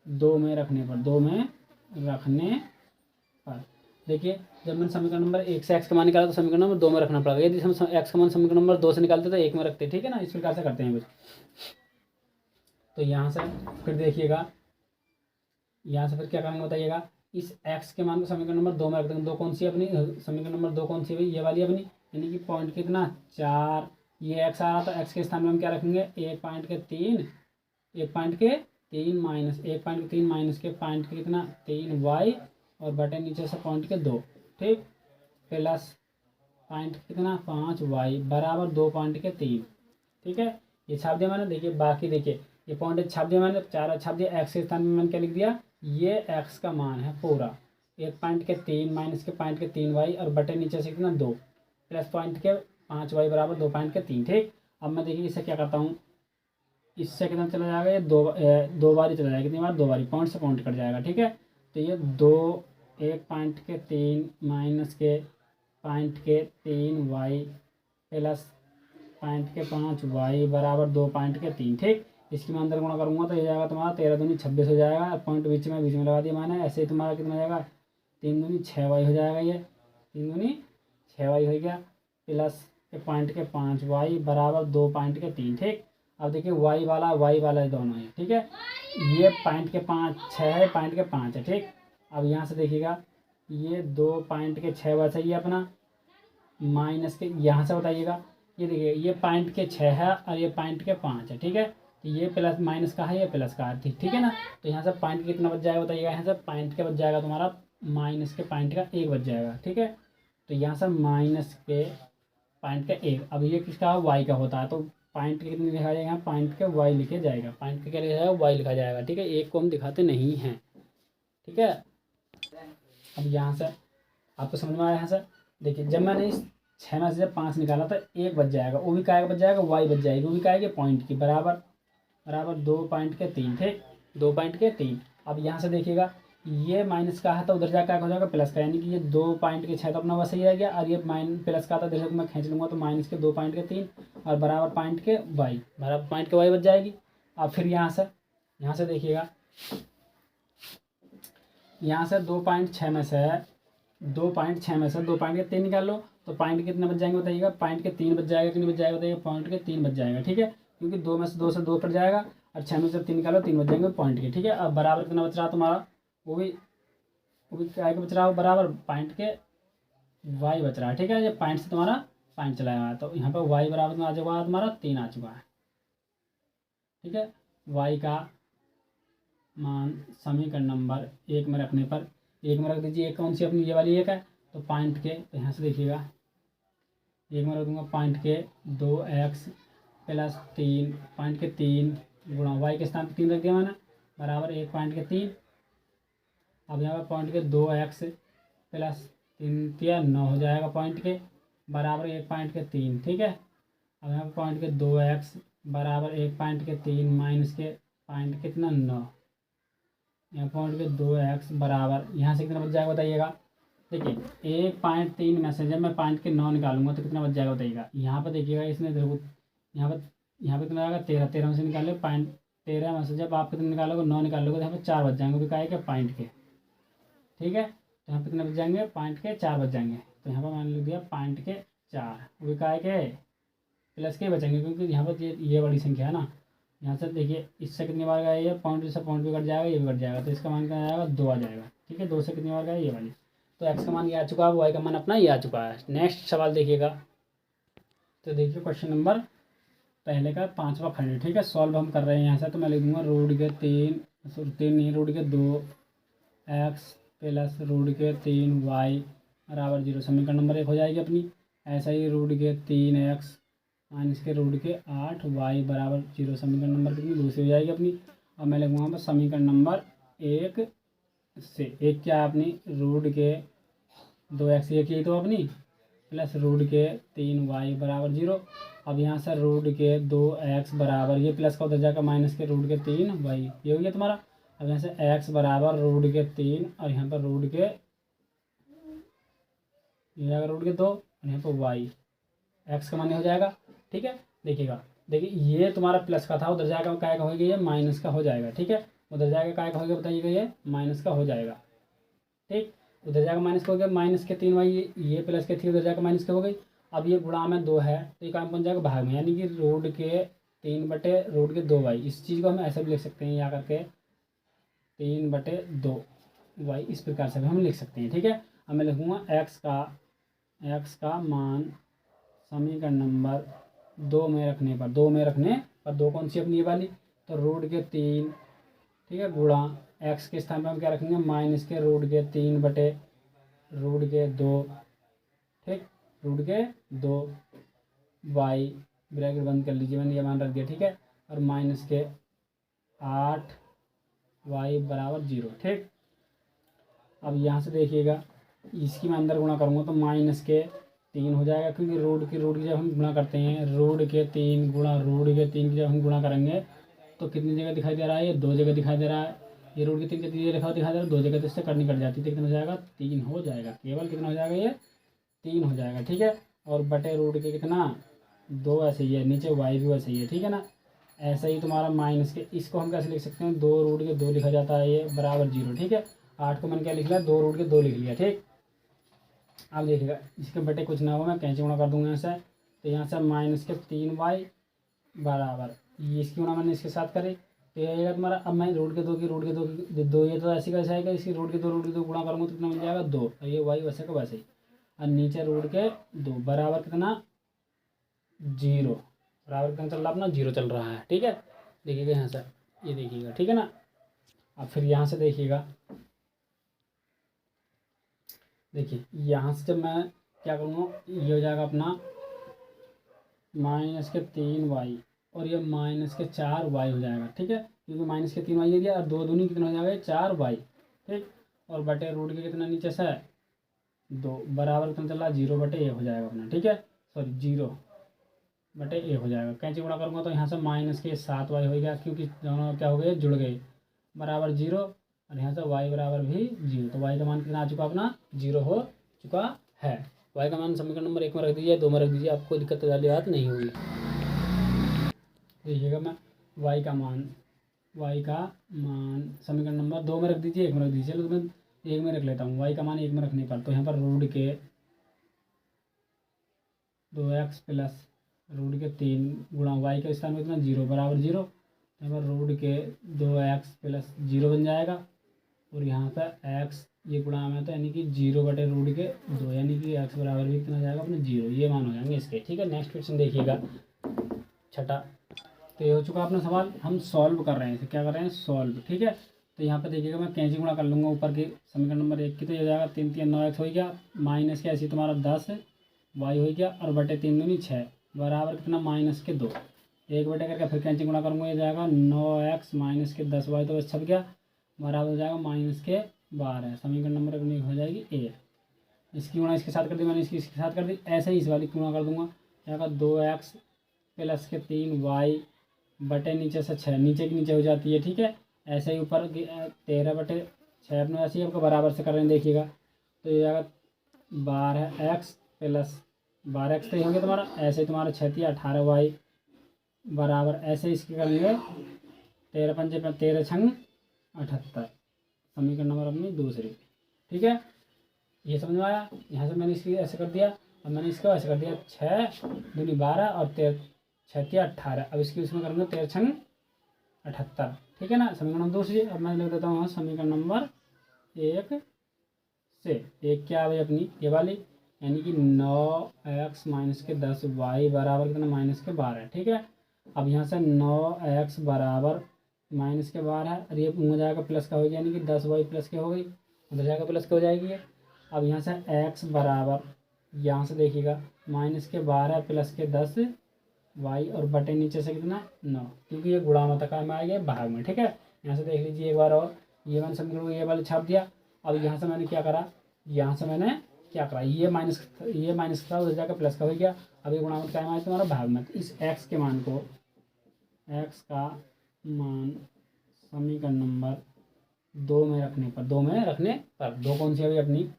2 में रखने पर देखिए, जब मैंने समीकरण नंबर 1 से एक्स का मान निकाला तो समीकरण नंबर 2 में रखना पड़ेगा। यदि हम एक्स का मान समीकरण नंबर 2 से निकालते तो 1 में रखते। ठीक है ना, इस प्रकार से करते हैं कुछ। तो यहाँ से फिर देखिएगा, यहाँ से फिर क्या करेंगे बताइएगा, इस x के मान को समीकरण नंबर 2 में रख देंगे। 2 कौन सी अपनी, समीकरण नंबर 2 कौन सी हुई? ये वाली अपनी, यानी कि पॉइंट कितना? 4, ये x आ रहा था, x के स्थान में हम क्या रखेंगे? 1.3 माइनस 1.3 माइनस के पॉइंट के कितना? 3y और बटे नीचे से पॉइंट के 2। ठीक, प्लस पॉइंट कितना? 5y बराबर 2.3। ठीक है, ये छाप दिया मैंने। देखिए बाकी देखिए ये पॉइंट छाप दिया मैंने, 4 छाप दिया। एक्स के स्थान में मैंने क्या लिख दिया? ये एक्स का मान है पूरा, 1.3 माइनस के पॉइंट के 3y और बटे नीचे से कितना? 2 प्लस पॉइंट के 5y बराबर 2.3। ठीक, अब मैं देखिए इससे क्या करता हूँ, इससे कितना चला जाएगा? ये दो बार ही चला जाएगा। कितनी बार? 2 बार, पॉइंट से पॉइंट कट जाएगा। ठीक है, तो ये 1.3 माइनस के पॉइंट के 3y प्लस पॉइंट के 5y बराबर 2.3। ठीक, इसकी मैं अंदर गुणा करूँगा तो ये जाएगा तुम्हारा 13 दूनी 26 हो जाएगा। पॉइंट बीच में लगा दिया मैंने। ऐसे ही तुम्हारा कितना हो जाएगा? 3 दूनी 6y हो जाएगा। ये 3 दूनी 6y हो गया, प्लस के पॉइंट के 5y बराबर 2.3। ठीक, अब देखिए y वाला दोनों है। ठीक है, ये पॉइंट के 6 है, पॉइंट के 5 है। ठीक, अब यहाँ से देखिएगा ये 2.6 वैसा ही है अपना, माइनस के यहाँ से बताइएगा, ये देखिए ये पॉइंट के 6 है और ये पॉइंट के 5 है। ठीक है, तो ये प्लस माइनस का है, ये प्लस का है। ठीक है ना, तो यहाँ से पॉइंट कितना बच जाएगा बताइएगा? यहाँ से पॉइंट के बच जाएगा तुम्हारा माइनस के पॉइंट का 1 बच जाएगा। ठीक है, तो यहाँ से माइनस के पॉइंट का 1, अब ये किसका? वाई का होता है, तो पॉइंट के कितने लिखा जाएगा? पॉइंट के वाई लिखे जाएगा। पॉइंट के क्या लिखा जाएगा? वाई लिखा जाएगा। ठीक है, 1 को हम दिखाते नहीं हैं। ठीक है, अब यहाँ से आपको समझ में आया? यहाँ से देखिए जब मैंने इस 6 में से 5 निकाला तो 1 बच जाएगा, वो भी काय का बच जाएगा? वाई बच जाएगी, वो भी काय के पॉइंट की बराबर 2.3। ठीक, 2.3। अब यहाँ से देखिएगा ये माइनस का है तो उधर जाकर क्या हो जाएगा? प्लस का, यानी कि ये 2.6 तो अपना वैसे ही रह गया, और ये प्लस का था, देखो मैं खींच लूँगा तो माइनस के 2.3 और बराबर पॉइंट के वाई बच जाएगी। अब फिर यहाँ से देखिएगा, यहाँ से 2.6 में से 2.3 निकाल लो तो पॉइंट कितने बच जाएंगे बताइएगा? पॉइंट के 3 बच जाएगा। कितने बच जाएगा बताइए? पॉइंट के 3 बच जाएगा। ठीक है, क्योंकि 2 में से 2 कट जाएगा और 6 में से 3 निकालो, 3 बच जाएंगे पॉइंट के। ठीक है, अब बराबर कितना बच रहा तुम्हारा? वो भी क्या बच रहा हो? बराबर पॉइंट के वाई बच रहा है, ठीक है। ये पॉइंट से तुम्हारा पॉइंट चला गया, तो यहाँ पर वाई बराबर में आ चुका तुम्हारा 3 आ चुका है, ठीक है। वाई का मान समीकरण नंबर 1 में रखने पर, 1 में रख दीजिए, एक कौन सी अपनी ये वाली 1 है, तो पॉइंट के, तो यहाँ से देखिएगा 1 में रख दूंगा पॉइंट के 2x प्लस 3, पॉइंट के 3 गुणा वाई के स्थान पर 3 रख दिया मैंने, बराबर 1 पॉइंट के 3। अब यहाँ पर पॉइंट के 2x प्लस 3 किया 9 हो जाएगा पॉइंट के, बराबर 1 पॉइंट के 3, ठीक है। अब यहाँ पर पॉइंट के 2x बराबर 1 पॉइंट के 3 माइनस के पॉइंट कितना 9, यहाँ पॉइंट के 2x बराबर, यहाँ से कितना बच जाएगा बताइएगा। देखिए 1.3 में से जब मैं पॉइंट के 9 निकालूंगा तो कितना बच जाएगा बताइएगा। यहाँ पर देखिएगा, इसने देखो यहाँ पर कितना आएगा 13, 13 में से निकाले पॉइंट, 13 में से जब आप कितने निकालोगे 9 निकालोगे तो यहाँ पर 4 बच जाएंगे, वो क्या है पॉइंट के, ठीक है। तो यहाँ पर कितने बच जाएंगे, पॉइंट के 4 बच जाएंगे, तो यहाँ पर मैंने लिख दिया पॉइंट के 4, वो क्या है प्लस के बचेंगे, क्योंकि यहाँ पर ये बड़ी संख्या है ना। यहाँ से देखिए इससे कितनी बार गया ये पॉइंट से पॉइंट भी कट जाएगा, ये भी कट जाएगा, तो इसका मान क्या आ जाएगा 2 आ जाएगा, ठीक है। 2 से कितनी बार गया ये वाली, तो एक्स का मान ये आ चुका है, वाई का मान अपना ये आ चुका है। नेक्स्ट सवाल देखिएगा, तो देखिए क्वेश्चन नंबर पहले का 5वां खंड, ठीक है। सॉल्व हम कर रहे हैं यहाँ से, तो मैं लिख दूँगा रूट के 3 नहीं, रूट के 2x प्लस रूट के 3y बराबर 0, समीकरण नंबर 1 हो जाएगी अपनी। ऐसा ही रूट के 3x माइनस के रूट के 8y बराबर 0, समीकरण नंबर कितनी दूसरी हो जाएगी अपनी। और मैं लिखूँगा पर समीकरण नंबर 1 से, एक क्या है अपनी रूट के 2x एक ही तो अपनी, प्लस रूट के 3y बराबर 0। अब यहाँ से रूट के 2x बराबर, ये प्लस का उधर जाकर माइनस के रूट के 3y, ये हो गया तुम्हारा। अब यहाँ से x बराबर रूट के 3 और यहाँ पर रूट के, ये जाएगा रूट के 2 और यहाँ पर y, x का मान हो जाएगा, ठीक है। देखिएगा, देखिए ये तुम्हारा प्लस का था, उधर जाएगा काय का हो गया, ये माइनस का हो जाएगा, ठीक है। उधर जाएगा काय का हो गया बताइएगा, ये माइनस का हो जाएगा, ठीक। उधर जाकर माइनस का हो गया, माइनस के 3y, ये प्लस के 3 उधर जाकर माइनस का हो गई। अब ये गुणा में 2 है, तो ये काम बन जाएगा भाग में, यानी कि रूट के 3/√2y। इस चीज़ को हम ऐसे भी लिख सकते हैं, यहाँ करके 3/2y, इस प्रकार से भी हम लिख सकते हैं, ठीक है। अब मैं लिखूँगा एक्स का मान समीकरण नंबर 2 में रखने पर, 2 कौन सी अपनी ये वाली, तो रूट के 3, ठीक है, गुणा एक्स के स्थान पर हम क्या रखेंगे, माइनस के रूट के 3/√2, ठीक, रूट के 2y, ब्रैकेट बंद कर लीजिए, मैंने ये मान रख दिया, ठीक है। और माइनस के 8y बराबर 0, ठीक। अब यहाँ से देखिएगा, इसकी मैं अंदर गुणा करूँगा तो माइनस के 3 हो जाएगा, क्योंकि रूट की जब हम गुणा करते हैं, रूट के 3 गुणा रूट के 3 की जब हम गुणा करेंगे तो कितनी जगह दिखाई दे रहा है, ये 2 जगह दिखाई दे रहा है। ये रूट के 3 कितनी जगह दिखाई दे रहा है, 2 जगह, तो इससे करनी कट जाती है, तो कितना हो जाएगा 3 हो जाएगा, केवल कितना हो जाएगा, ये 3 हो जाएगा, ठीक है। और बटे रूट के कितना 2, ऐसे ही है, नीचे y भी वैसे ही है, ठीक है ना। ऐसा ही तुम्हारा माइनस के, इसको हम कैसे लिख सकते हैं, 2 रूट के 2 लिखा जाता है, ये बराबर 0, ठीक है। 8 को मैंने क्या लिख लिया, 2 रूट के 2 लिख लिया, ठीक। अब देखिएगा, इसके बटे कुछ ना हो, मैं कैंची गुणा कर दूंगा यहाँ से, तो यहाँ से माइनस के 3y बराबर, ये इसकी गुणा मैंने इसके साथ करे, तो ये आएगा तुम्हारा। अब मैं रूट के 2 की दो, ये तो ऐसे कैसे आएगा, इसकी रूट के 2 गुणा करूँगा तो कितना मिल जाएगा 2, और ये y वैसे का वैसे ही, और नीचे रूट के 2 बराबर कितना 0, बराबर कितना चल रहा अपना 0 चल रहा है, ठीक है। देखिएगा यहाँ से, ये देखिएगा, ठीक है ना। अब फिर यहाँ से देखिएगा, देखिए यहाँ से जब मैं क्या करूँगा, ये हो जाएगा अपना माइनस के 3y और ये माइनस के 4y हो जाएगा, ठीक है, क्योंकि माइनस के 3y दे दिया, और 2 दूनी कितना हो जाएगा 4y, ठीक। और बटे रूट के कितना नीचे से 2 बराबर कितना चल रहा है 0/a हो जाएगा अपना, ठीक है, सॉरी 0/a हो जाएगा। कैंची गुणा करूँगा तो यहाँ से माइनस के 7y हो गया, क्योंकि दोनों क्या हो गए, जुड़ गए, बराबर 0, और यहाँ से y बराबर भी 0, तो y का मान कितना आ चुका अपना 0 हो चुका है। y का मान समीकरण नंबर 1 में रख दीजिए, 2 में रख दीजिए, आपको दिक्कत वाली बात नहीं होगी। देखिएगा, मैं y का मान समीकरण नंबर 2 में रख दीजिए, 1 में रख दीजिए, चलो मैं 1 में रख लेता हूँ। y का मान 1 में रखने पर, तो यहाँ पर रूट के 2x प्लस रूट के 3 गुणा y के स्थान में कितना 0 बराबर 0, यहाँ पर रूट के 2x प्लस 0 बन जाएगा, और यहाँ पर x ये गुणा में तो यानी कि 0/√2 यानी कि x बराबर भी कितना जाएगा अपने 0, ये मान हो जाएंगे इसके। ठीक है, नेक्स्ट क्वेश्चन देखिएगा छठा। तो ये हो चुका अपना सवाल, हम सॉल्व कर रहे हैं इसे, क्या कर रहे हैं सॉल्व। ठीक है, तो यहाँ पे देखिएगा मैं कैंची गुणा कर लूँगा ऊपर के समीकरण नंबर 1 की, तो ये हो जाएगा 3 3 9x हो गया, माइनस के ऐसे तुम्हारा 10y हो गया, और बटे 3 दूनी 6 बराबर कितना -2। एक बटे करके फिर कैंची गुणा करूँगा, ये जाएगा 9x माइनस के 10y तो बस छप गया, बराबर हो जाएगा -12। समीकरण नंबर अपनी हो जाएगी ए। इसकी गुणा इसके साथ कर दी मैंने, इसके साथ कर दी, ऐसे ही इस वाली की गुणा कर दूंगा, जाएगा 2x प्लस के 3y बटे नीचे से 6, नीचे की नीचे हो जाती है। ठीक है, ऐसे ही ऊपर 13/6 अपने ऐसे ही आपको बराबर से कर रहे हैं, देखिएगा तो ये जाएगा 12x प्लस 12x तो ही हो गया तुम्हारा, ऐसे ही तुम्हारा 6 18y बराबर, ऐसे इसके करेंगे 13 पंजे 13 छंग 78, समीकरण नंबर अपनी दूसरी। ठीक है, ये समझ में आया। यहाँ से मैंने इसकी ऐसे कर दिया, अब मैंने इसको ऐसे कर दिया 6 दूनी 12 और 6 18, अब इसकी उसमें करेंगे 13 छंग 78। ठीक है ना, समीकरण नंबर दूसरी। अब मैं लिख देता हूँ समीकरण नंबर 1 से, एक क्या है अपनी ये वाली, यानी कि 9x माइनस के 10y बराबर कितना -12। ठीक है, अब यहाँ से 9x बराबर -12 और ये हो जाएगा प्लस का हो गया, यानी कि 10y प्लस के हो गई, उधर जाकर प्लस के हो जाएगी ये। अब यहाँ से x बराबर, यहाँ से देखिएगा -12 प्लस के 10y और बटे नीचे से कितना 9, क्योंकि ये गुणा मत का में आ गया भाग में। ठीक है, यहाँ से देख लीजिए एक बार और, ये मैंने समीकरण ये वाले छाप दिया। अब यहाँ से मैंने क्या करा, यहाँ से मैंने क्या करा, ये माइनस का उधर जाकर प्लस का हो गया। अब ये गुणा मत का में आया तुम्हारा भाग में, इस x के मान को, x का मान समीकरण नंबर 2 में रखने पर, 2 कौन सी अभी अपनी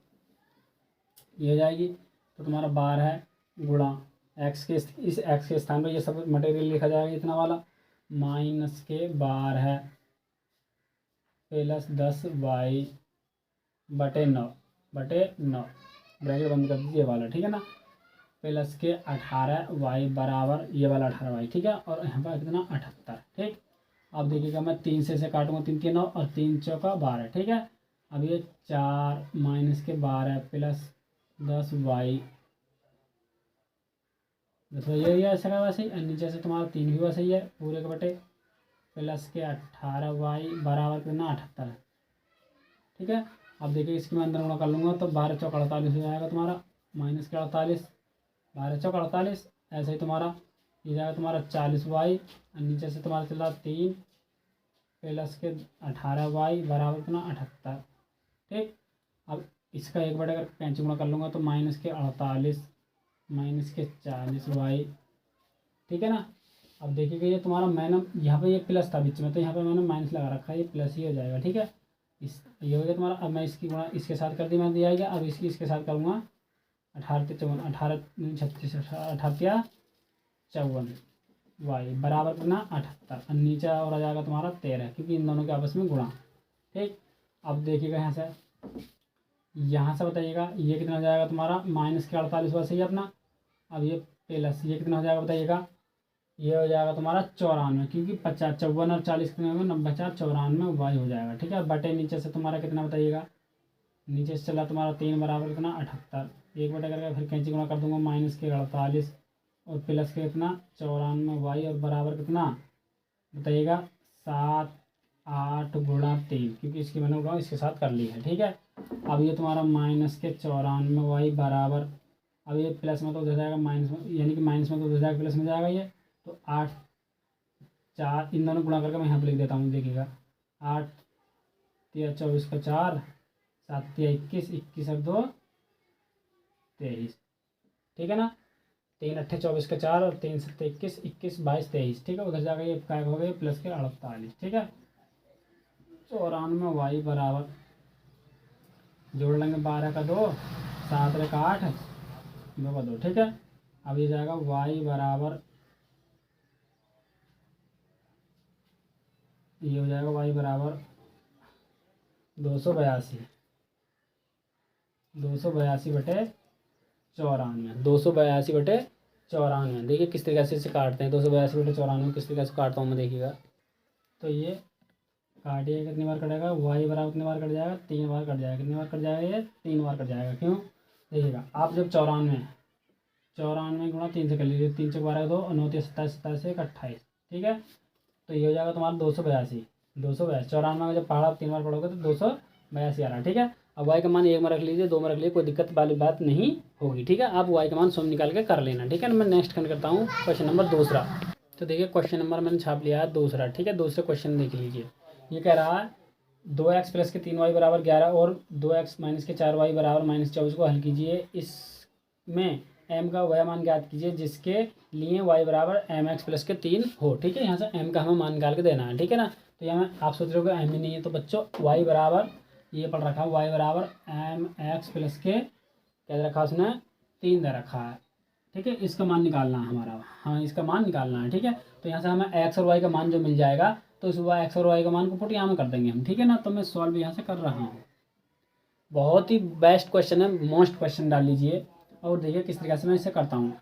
ये हो जाएगी, तो तुम्हारा 12 गुणा x के, इस x के स्थान पर ये सब मटेरियल लिखा जाएगा इतना वाला, -12 प्लस 10y बटे 9 ब्रैकेट बंद कर दीजिए ये वाला। ठीक है ना, प्लस के 18y बराबर ये वाला 18y। ठीक है, और यहाँ पर कितना 78। ठीक, अब देखिएगा मैं 3 से काटूंगा, 3 3 9 और 3 चौका 12। ठीक है, अब ये 4 माइनस के 12 प्लस 10y, ये भी ऐसा का वैसे ही, नीचे से तुम्हारा 3 भी वैसे ही है पूरे के बटे, प्लस के 18y बराबर कितना 78। ठीक है, अब देखिए इसकी मैं अंदर गुणा कर लूँगा, तो 12 चौक 48 हो जाएगा तुम्हारा, माइनस के 48, 12 चौक 48, ऐसे ही तुम्हारा ये जाएगा तुम्हारा 40y, और नीचे से तुम्हारा चल रहा 3 प्लस के 18y बराबर कितना 78। ठीक, अब इसका एक बटे अगर कैंची गुणा कर लूँगा, तो माइनस के 48 माइनस के 40y। ठीक है ना, अब देखिएगा ये तुम्हारा मैंने यहाँ पे ये प्लस था बीच में, तो यहाँ पे मैंने माइनस लगा रखा है, ये प्लस ही हो जाएगा। ठीक है, इस ये हो गया तुम्हारा। अब मैं इसकी गुणा इसके साथ कर दी मैंने दिया गया, अब इसके साथ करूँगा 18 54 18 36 18 54 y बराबर कितना 78, और नीचे और आ जाएगा तुम्हारा 13, क्योंकि इन दोनों के आपस में गुणा। ठीक, अब देखिएगा यहाँ से बताइएगा ये कितना हो जाएगा तुम्हारा, माइनस के 48 वैसे ही अपना, अब ये प्लस ये कितना हो जाएगा बताइएगा, ये हो जाएगा तुम्हारा 94, क्योंकि 50 54 और 40 कितने होंगे 90 4 94 y हो जाएगा। ठीक है, बटे नीचे से तुम्हारा कितना बताइएगा, नीचे से चला तुम्हारा 3 बराबर कितना 78, एक बटे करके फिर कैंची गुणा कर दूंगा, माइनस के 48 और प्लस के कितना 94 y और बराबर कितना बताइएगा 7 8 गुणा 3, क्योंकि इसकी मैंने गुणा इसके साथ कर ली है। ठीक है, अब ये तुम्हारा माइनस के 94 y बराबर, अब ये प्लस में तो उधर जाएगा माइनस में, यानी कि माइनस में तो उधर जाएगा प्लस में जाएगा ये, तो 8 4 इन दोनों गुणा करके मैं यहाँ पर लिख देता हूँ, देखिएगा 8 3 24 का 4 7 3 21 21 और 2 23। ठीक है ना, 3 8 24 का 4 और 3 7 21 21 22 23। ठीक है, उधर जाकर ये क्या हो गया प्लस के 48। ठीक है, 94 y बराबर जोड़ लेंगे 12 का 2 7 का 8 2 का 2। ठीक है, अब ये जाएगा y बराबर, ये हो जाएगा y बराबर 282 बटे 94, 282 बटे 94। देखिए किस तरीके से इसे काटते हैं, 282 बटे 94 किस तरीके से काटता हूँ मैं, देखिएगा तो ये काटिए कितनी बार कटेगा, वाई बराबर कितनी बार कट जाएगा, 3 बार कट जाएगा। कितनी बार कट जाएगा, ये 3 बार कट जाएगा। क्यों, देखिएगा आप जब 94 गुणा 3 से कर लीजिए, 3 से 12 2 और 9 3 27 27 1 28, ठीक है। तो ये हो जाएगा तुम्हारा 282। 94 में जब पढ़ा 3 बार पढ़ोगे तो 282 आ रहा है, ठीक है। अब वाई का मान 1 में रख लीजिए, 2 में रख लीजिए, कोई दिक्कत वाली बात नहीं होगी, ठीक है। आप वाई का मान स्वयं निकाल के कर लेना, ठीक है ना। मैं नेक्स्ट करता हूँ क्वेश्चन नंबर दूसरा। तो देखिए क्वेश्चन नंबर मैंने छाप लिया है दूसरा, ठीक है। दूसरे क्वेश्चन देख लीजिए। ये कह रहा है 2x प्लस के 3y बराबर 11 और 2x माइनस के 4y बराबर -24 को हल कीजिए। इसमें m का वह मान ज्ञात कीजिए जिसके लिए y बराबर mx प्लस के 3 हो, ठीक है। यहाँ से m का हमें मान निकाल के देना है, ठीक है ना। तो यहाँ आप सोच रहे हो कि m ही नहीं है, तो बच्चों y बराबर ये पढ़ रखा है, y बराबर mx प्लस के क्या दे रखा उसने 3 दे रखा है, ठीक है। इसका मान निकालना है हमारा, हमें इसका मान निकालना है, ठीक है। तो यहाँ से हमें x और y का मान जो मिल जाएगा तो इस x और y का मान को पुट यहाँ में कर देंगे हम, ठीक है ना। तो मैं सॉल्व यहाँ से कर रहा हूँ। बहुत ही बेस्ट क्वेश्चन है, मोस्ट क्वेश्चन डाल लीजिए। और देखिए किस तरीके से मैं इसे करता हूँ।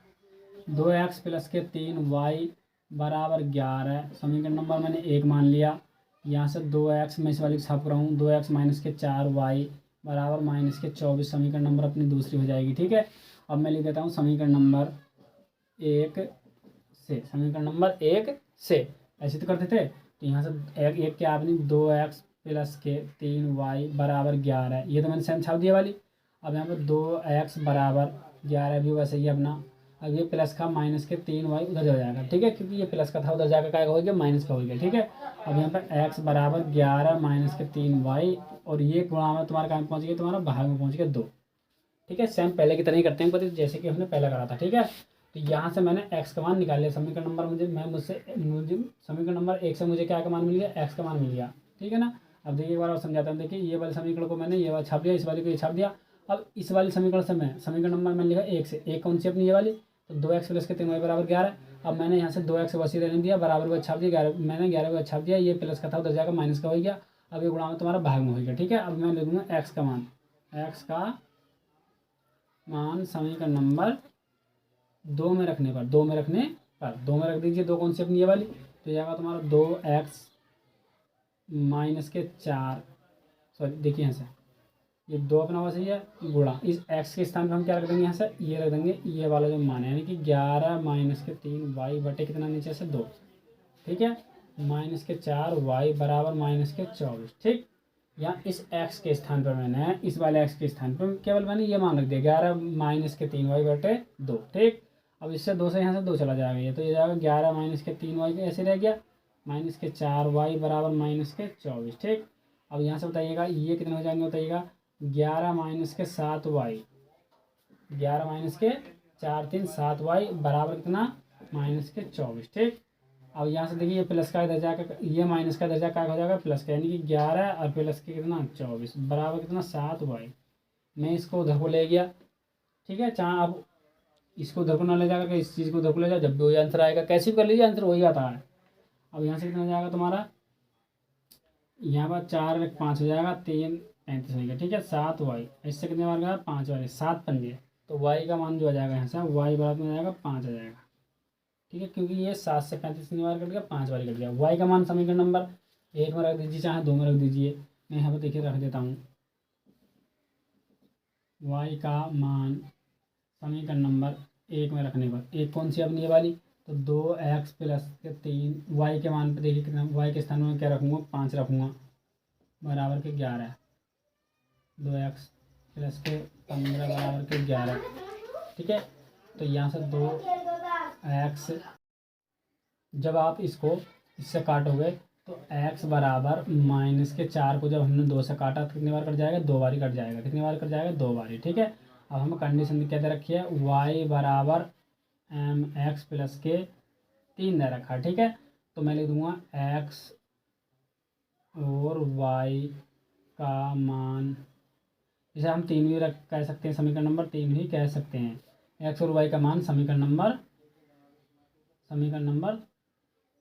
2x प्लस के 3y बराबर 11, समीकरण नंबर मैंने 1 मान लिया। यहाँ से 2x मैं इस वाले को छाप रहा हूँ, 2x माइनस के 4y बराबर -24, समीकरण नंबर अपनी दूसरी हो जाएगी, ठीक है। अब मैं लिख देता हूँ समीकरण नंबर 1 से, समीकरण नंबर 1 से ऐसे तो करते थे। तो यहाँ से एक क्या आपने 2x प्लस के 3y बराबर 11, ये तो मैंने सेम छाप दिया वाली। अब यहाँ पर 2x बराबर 11 भी वैसे ही अपना, अब ये प्लस का माइनस के 3y उधर हो जाएगा, ठीक है, क्योंकि ये प्लस का था उधर जाकर क्या हो गया, माइनस का हो गया, ठीक है। अब यहाँ पर x बराबर 11 माइनस के 3y और ये गुणा में तुम्हारा कहाँ पहुँच गया, तुम्हारा भाग में पहुँच गया 2, ठीक है। सेम पहले की तरह ही करते हैं पति, जैसे कि हमने पहले करा था, ठीक है। तो यहाँ से मैंने x का मान निकाल लिया। समीकरण नंबर मुझे समीकरण नंबर 1 से मुझे क्या का मान मिल गया, x का मान मिल गया, ठीक है ना। अब देखिए एक बार और समझाता हूँ। देखिए ये वाले समीकरण को मैंने ये वाला छाप दिया, इस वाले को ये छाप दिया। अब इस वाले समीकरण से मैं समीकरण नंबर मैंने लिखा 1 से, 1 कौन सी अपनी ये वाली, तो 2x प्लस के 3y बराबर 11। अब मैंने यहाँ से 2x वैसे रहने दिया, बराबर को छाप दिया, 11 मैंने 11 को छाप दिया, ये प्लस का था उधर जाकर माइनस का हो गया। अब ये गुणा में तुम्हारा भाग में हो गया, ठीक है। अब मैं लिखूँगा x का मान समीकरण नंबर 2 में रखने पर 2 में रख दीजिए। 2 कौन सी अपनी ये वाली, तो जाएगा तुम्हारा 2x माइनस के 4, सॉरी देखिए यहाँ से ये 2 अपना वैसे ही है गुणा, इस x के स्थान पर हम क्या रख देंगे, यहाँ से ये रख देंगे ये वाला जो मान है, यानी कि 11 माइनस के 3y बटे कितना नीचे से 2, ठीक है, माइनस के 4y बराबर -24, ठीक। यहाँ इस x के स्थान पर मैंने इस वाले x के स्थान पर केवल मैंने ये मान रख दिया 11 माइनस के 3y बटे 2, ठीक। अब इससे 2 से यहाँ से 2 चला जाएगा, ये तो ये जाएगा 11 माइनस के 3y ऐसे रह गया, माइनस के 4y बराबर -24, ठीक। अब यहाँ से बताइएगा ये कितने हो जाएंगे, बताइएगा 11 माइनस के 7y, 11 माइनस के 4 3 7y बराबर कितना -24, ठीक। अब यहाँ से देखिए ये प्लस का दर्जा का, ये माइनस का दर्जा क्या हो जाएगा, प्लस का, यानी कि 11 और प्लस के कितना 24 बराबर कितना 7y। मैं इसको उधर को ले गया, ठीक है। चाहे आप इसको उधर को ना ले जाकर इस चीज़ को उधर को ले जाओ, जब भी वही आंसर आएगा, कैसे भी कर लीजिए आंसर वही आता है। अब यहाँ से कितना हो जाएगा तुम्हारा, यहाँ पर 4 और 5 हो जाएगा, 3 35 हो गया, ठीक है। 7y इससे कितने बार गया 5 वाले 7 पंजे, तो y का मान जो आ जाएगा यहाँ से y बराबर में आ जाएगा 5 आ जाएगा, ठीक है, क्योंकि ये 7 से 35 कितनी बार कट गया 5 बार कट गया। y का मान समीकरण नंबर 1 में रख दीजिए, चाहे 2 में रख दीजिए, मैं यहाँ पर देखिए रख देता हूँ। y का मान समीकरण नंबर 1 में रखने पर, एक कौन सी अपनी ये वाली, तो 2x प्लस के 3 y के मान पर देखिए कितना, y के स्थान में क्या रखूँगा 5 रखूँगा बराबर के 11, 2x प्लस के 15 बराबर के 11, ठीक है। तो यहाँ से 2x, जब आप इसको इससे काटोगे तो x बराबर माइनस के 4 को जब हमने 2 से काटा तो कितनी बार कट जाएगा, 2 बार ही कट जाएगा। कितनी बार कट जाएगा, 2 बार ही, ठीक है। अब हम कंडीशन क्या दे रखी है, y बराबर mx प्लस के 3 दे रखा है, ठीक है। तो मैं लिख दूंगा x और y का मान, इसे हम 3 भी कह सकते हैं, समीकरण नंबर 3 भी कह सकते हैं। x और y का मान समीकरण नंबर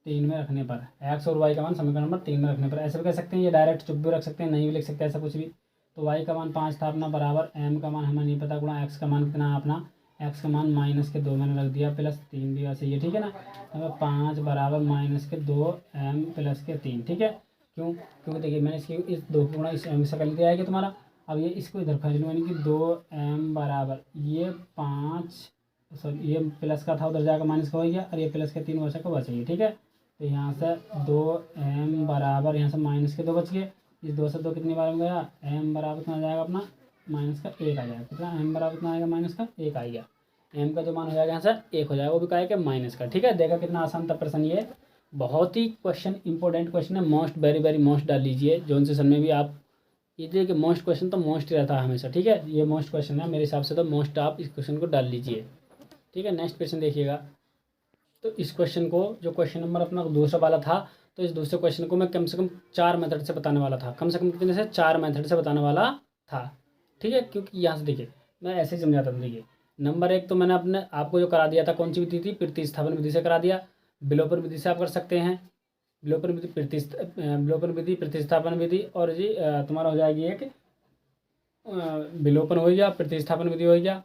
3 में रखने पर, x और y का मान समीकरण नंबर 3 में रखने पर ऐसे भी कह सकते हैं, ये डायरेक्ट चुप भी रख सकते हैं, नहीं भी लिख सकते ऐसा कुछ भी। तो y का मान 5 था अपना, बराबर m का मान हमें नहीं पता, गुणा x का मान कितना है अपना, x का मान -2 मैंने रख दिया, प्लस 3 भी वैसे ही है, ठीक है ना। हमें 5 बराबर -2 m प्लस के 3, ठीक है। क्यों? क्योंकि देखिए मैंने इसकी इस 2 को गुणा इस m से कर लिया आएगा तुम्हारा। अब ये इसको इधर कर लूँ, यानी कि 2m बराबर ये 5, सॉरी ये प्लस का था उधर जाकर माइनस का हो गया, और ये प्लस के 3 बचा का बचेगी, ठीक है। तो यहाँ से 2m बराबर यहाँ से माइनस के 2 बच गए, इस 2 से 2 कितनी बार में गया, m बराबर कितना आ जाएगा अपना माइनस का 1 आ जाएगा। कितना m बराबर कितना आएगा माइनस का 1 आ गया। m का जो मान हो जाएगा यहाँ से 1 हो जाएगा, वो भी कहा है कि माइनस का, ठीक है। देखा कितना आसान था प्रश्न, ये बहुत ही क्वेश्चन इंपॉर्टेंट क्वेश्चन है, मोस्ट वेरी वेरी मोस्ट डाल लीजिए जौन सेशन में भी आप, ये देखिए मोस्ट क्वेश्चन तो मोस्ट ही रहता है हमेशा, ठीक है। ये मोस्ट क्वेश्चन है मेरे हिसाब से, तो मोस्ट आप इस क्वेश्चन को डाल लीजिए, ठीक है। नेक्स्ट क्वेश्चन देखिएगा। तो इस क्वेश्चन को जो क्वेश्चन नंबर अपना दूसरा वाला था, तो इस दूसरे क्वेश्चन को मैं कम से कम 4 मेथड से बताने वाला था, कम से कम कितने से 4 मेथड से बताने वाला था, ठीक है। क्योंकि यहाँ से देखिए मैं ऐसे ही समझाता हूँ। देखिए नंबर 1 तो मैंने अपने आपको जो करा दिया था, कौन सी विधि थी, प्रतिस्थापन विधि से करा दिया। विलोपन विधि से आप कर सकते हैं, विलोपन विधि विलोपन विधि, प्रतिस्थापन विधि, और जी तुम्हारा हो जाएगी एक विलोपन हो गया, प्रतिस्थापन विधि हो गया,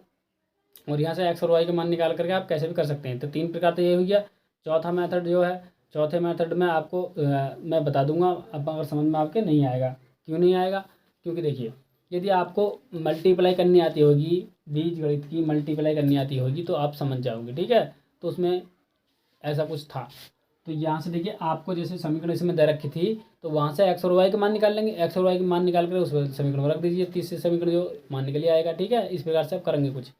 और यहाँ से एक्स और वाई के मान निकाल करके आप कैसे भी कर सकते हैं। तो 3 प्रकार तो ये हो गया। चौथा मेथड जो है, चौथे मेथड में आपको मैं बता दूंगा, अब अगर समझ में आपके नहीं आएगा। क्यों नहीं आएगा? क्योंकि देखिए यदि आपको मल्टीप्लाई करनी आती होगी, बीजगणित की मल्टीप्लाई करनी आती होगी तो आप समझ जाओगे, ठीक है। तो उसमें ऐसा कुछ था। तो यहाँ से देखिए आपको जैसे समीकरण इसमें दे रखी थी, तो वहाँ से एक्स और वाई के मान निकाल लेंगे, एक्स और वाई के मान निकाल कर उस समीकरण में रख दीजिए, तीसरे समीकरण जो मान निकल आएगा, ठीक है। इस प्रकार से आप करेंगे कुछ।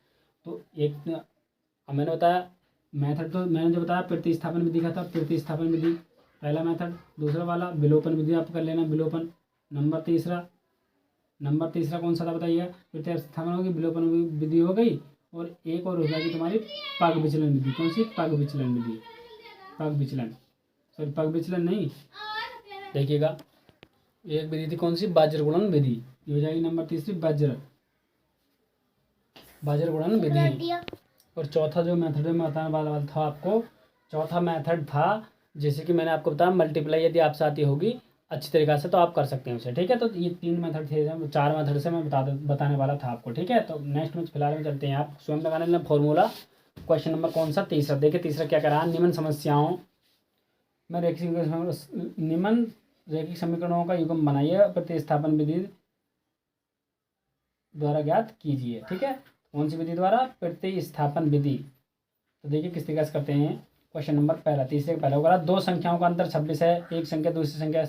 तो एक मैंने बताया मेथड, तो मैंने जो बताया प्रतिस्थापन विधि का था, प्रतिस्थापन विधि पहला मेथड। दूसरा वाला विलोपन विधि आप कर लेना, विलोपन। नंबर तीसरा कौन सा था बताइए? प्रतिस्थापन होगी, विलोपन विधि हो गई, और एक और हो जाएगी तुम्हारी पग विचलन विधि। कौन सी? पग विचलन विधि, पग विचलन, सॉरी पग विचलन नहीं, देखिएगा एक विधि थी कौन सी? वज्र गुणन विधि, ये हो जाएगी नंबर तीसरी वज्र गुणन विधि। और चौथा जो मेथड में बताने वाला था आपको, चौथा मेथड था जैसे कि मैंने आपको बताया मल्टीप्लाई यदि आपसे आती होगी अच्छी तरीक़ा से तो आप कर सकते हैं उसे, ठीक है। तो ये 3 मेथड थे, 4 मेथड से मैं बताने वाला था आपको, ठीक है। तो नेक्स्ट में फिलहाल में चलते हैं, आप स्वयं लगाने लेना फॉर्मूला। क्वेश्चन नंबर कौन सा? तीसरा। देखिए तीसरा क्या करा, निम्न समस्याओं में निम्न रैखिक समीकरणों का युग्म बनाइए, प्रतिस्थापन विधि द्वारा ज्ञात कीजिए, ठीक है। कौन सी विधि द्वारा? प्रतिस्थापन विधि। तो देखिए किस तरीके से करते हैं। क्वेश्चन नंबर पहला, तीसरे का पहला होगा, दो संख्याओं का अंतर 26 है, एक संख्या दूसरी संख्या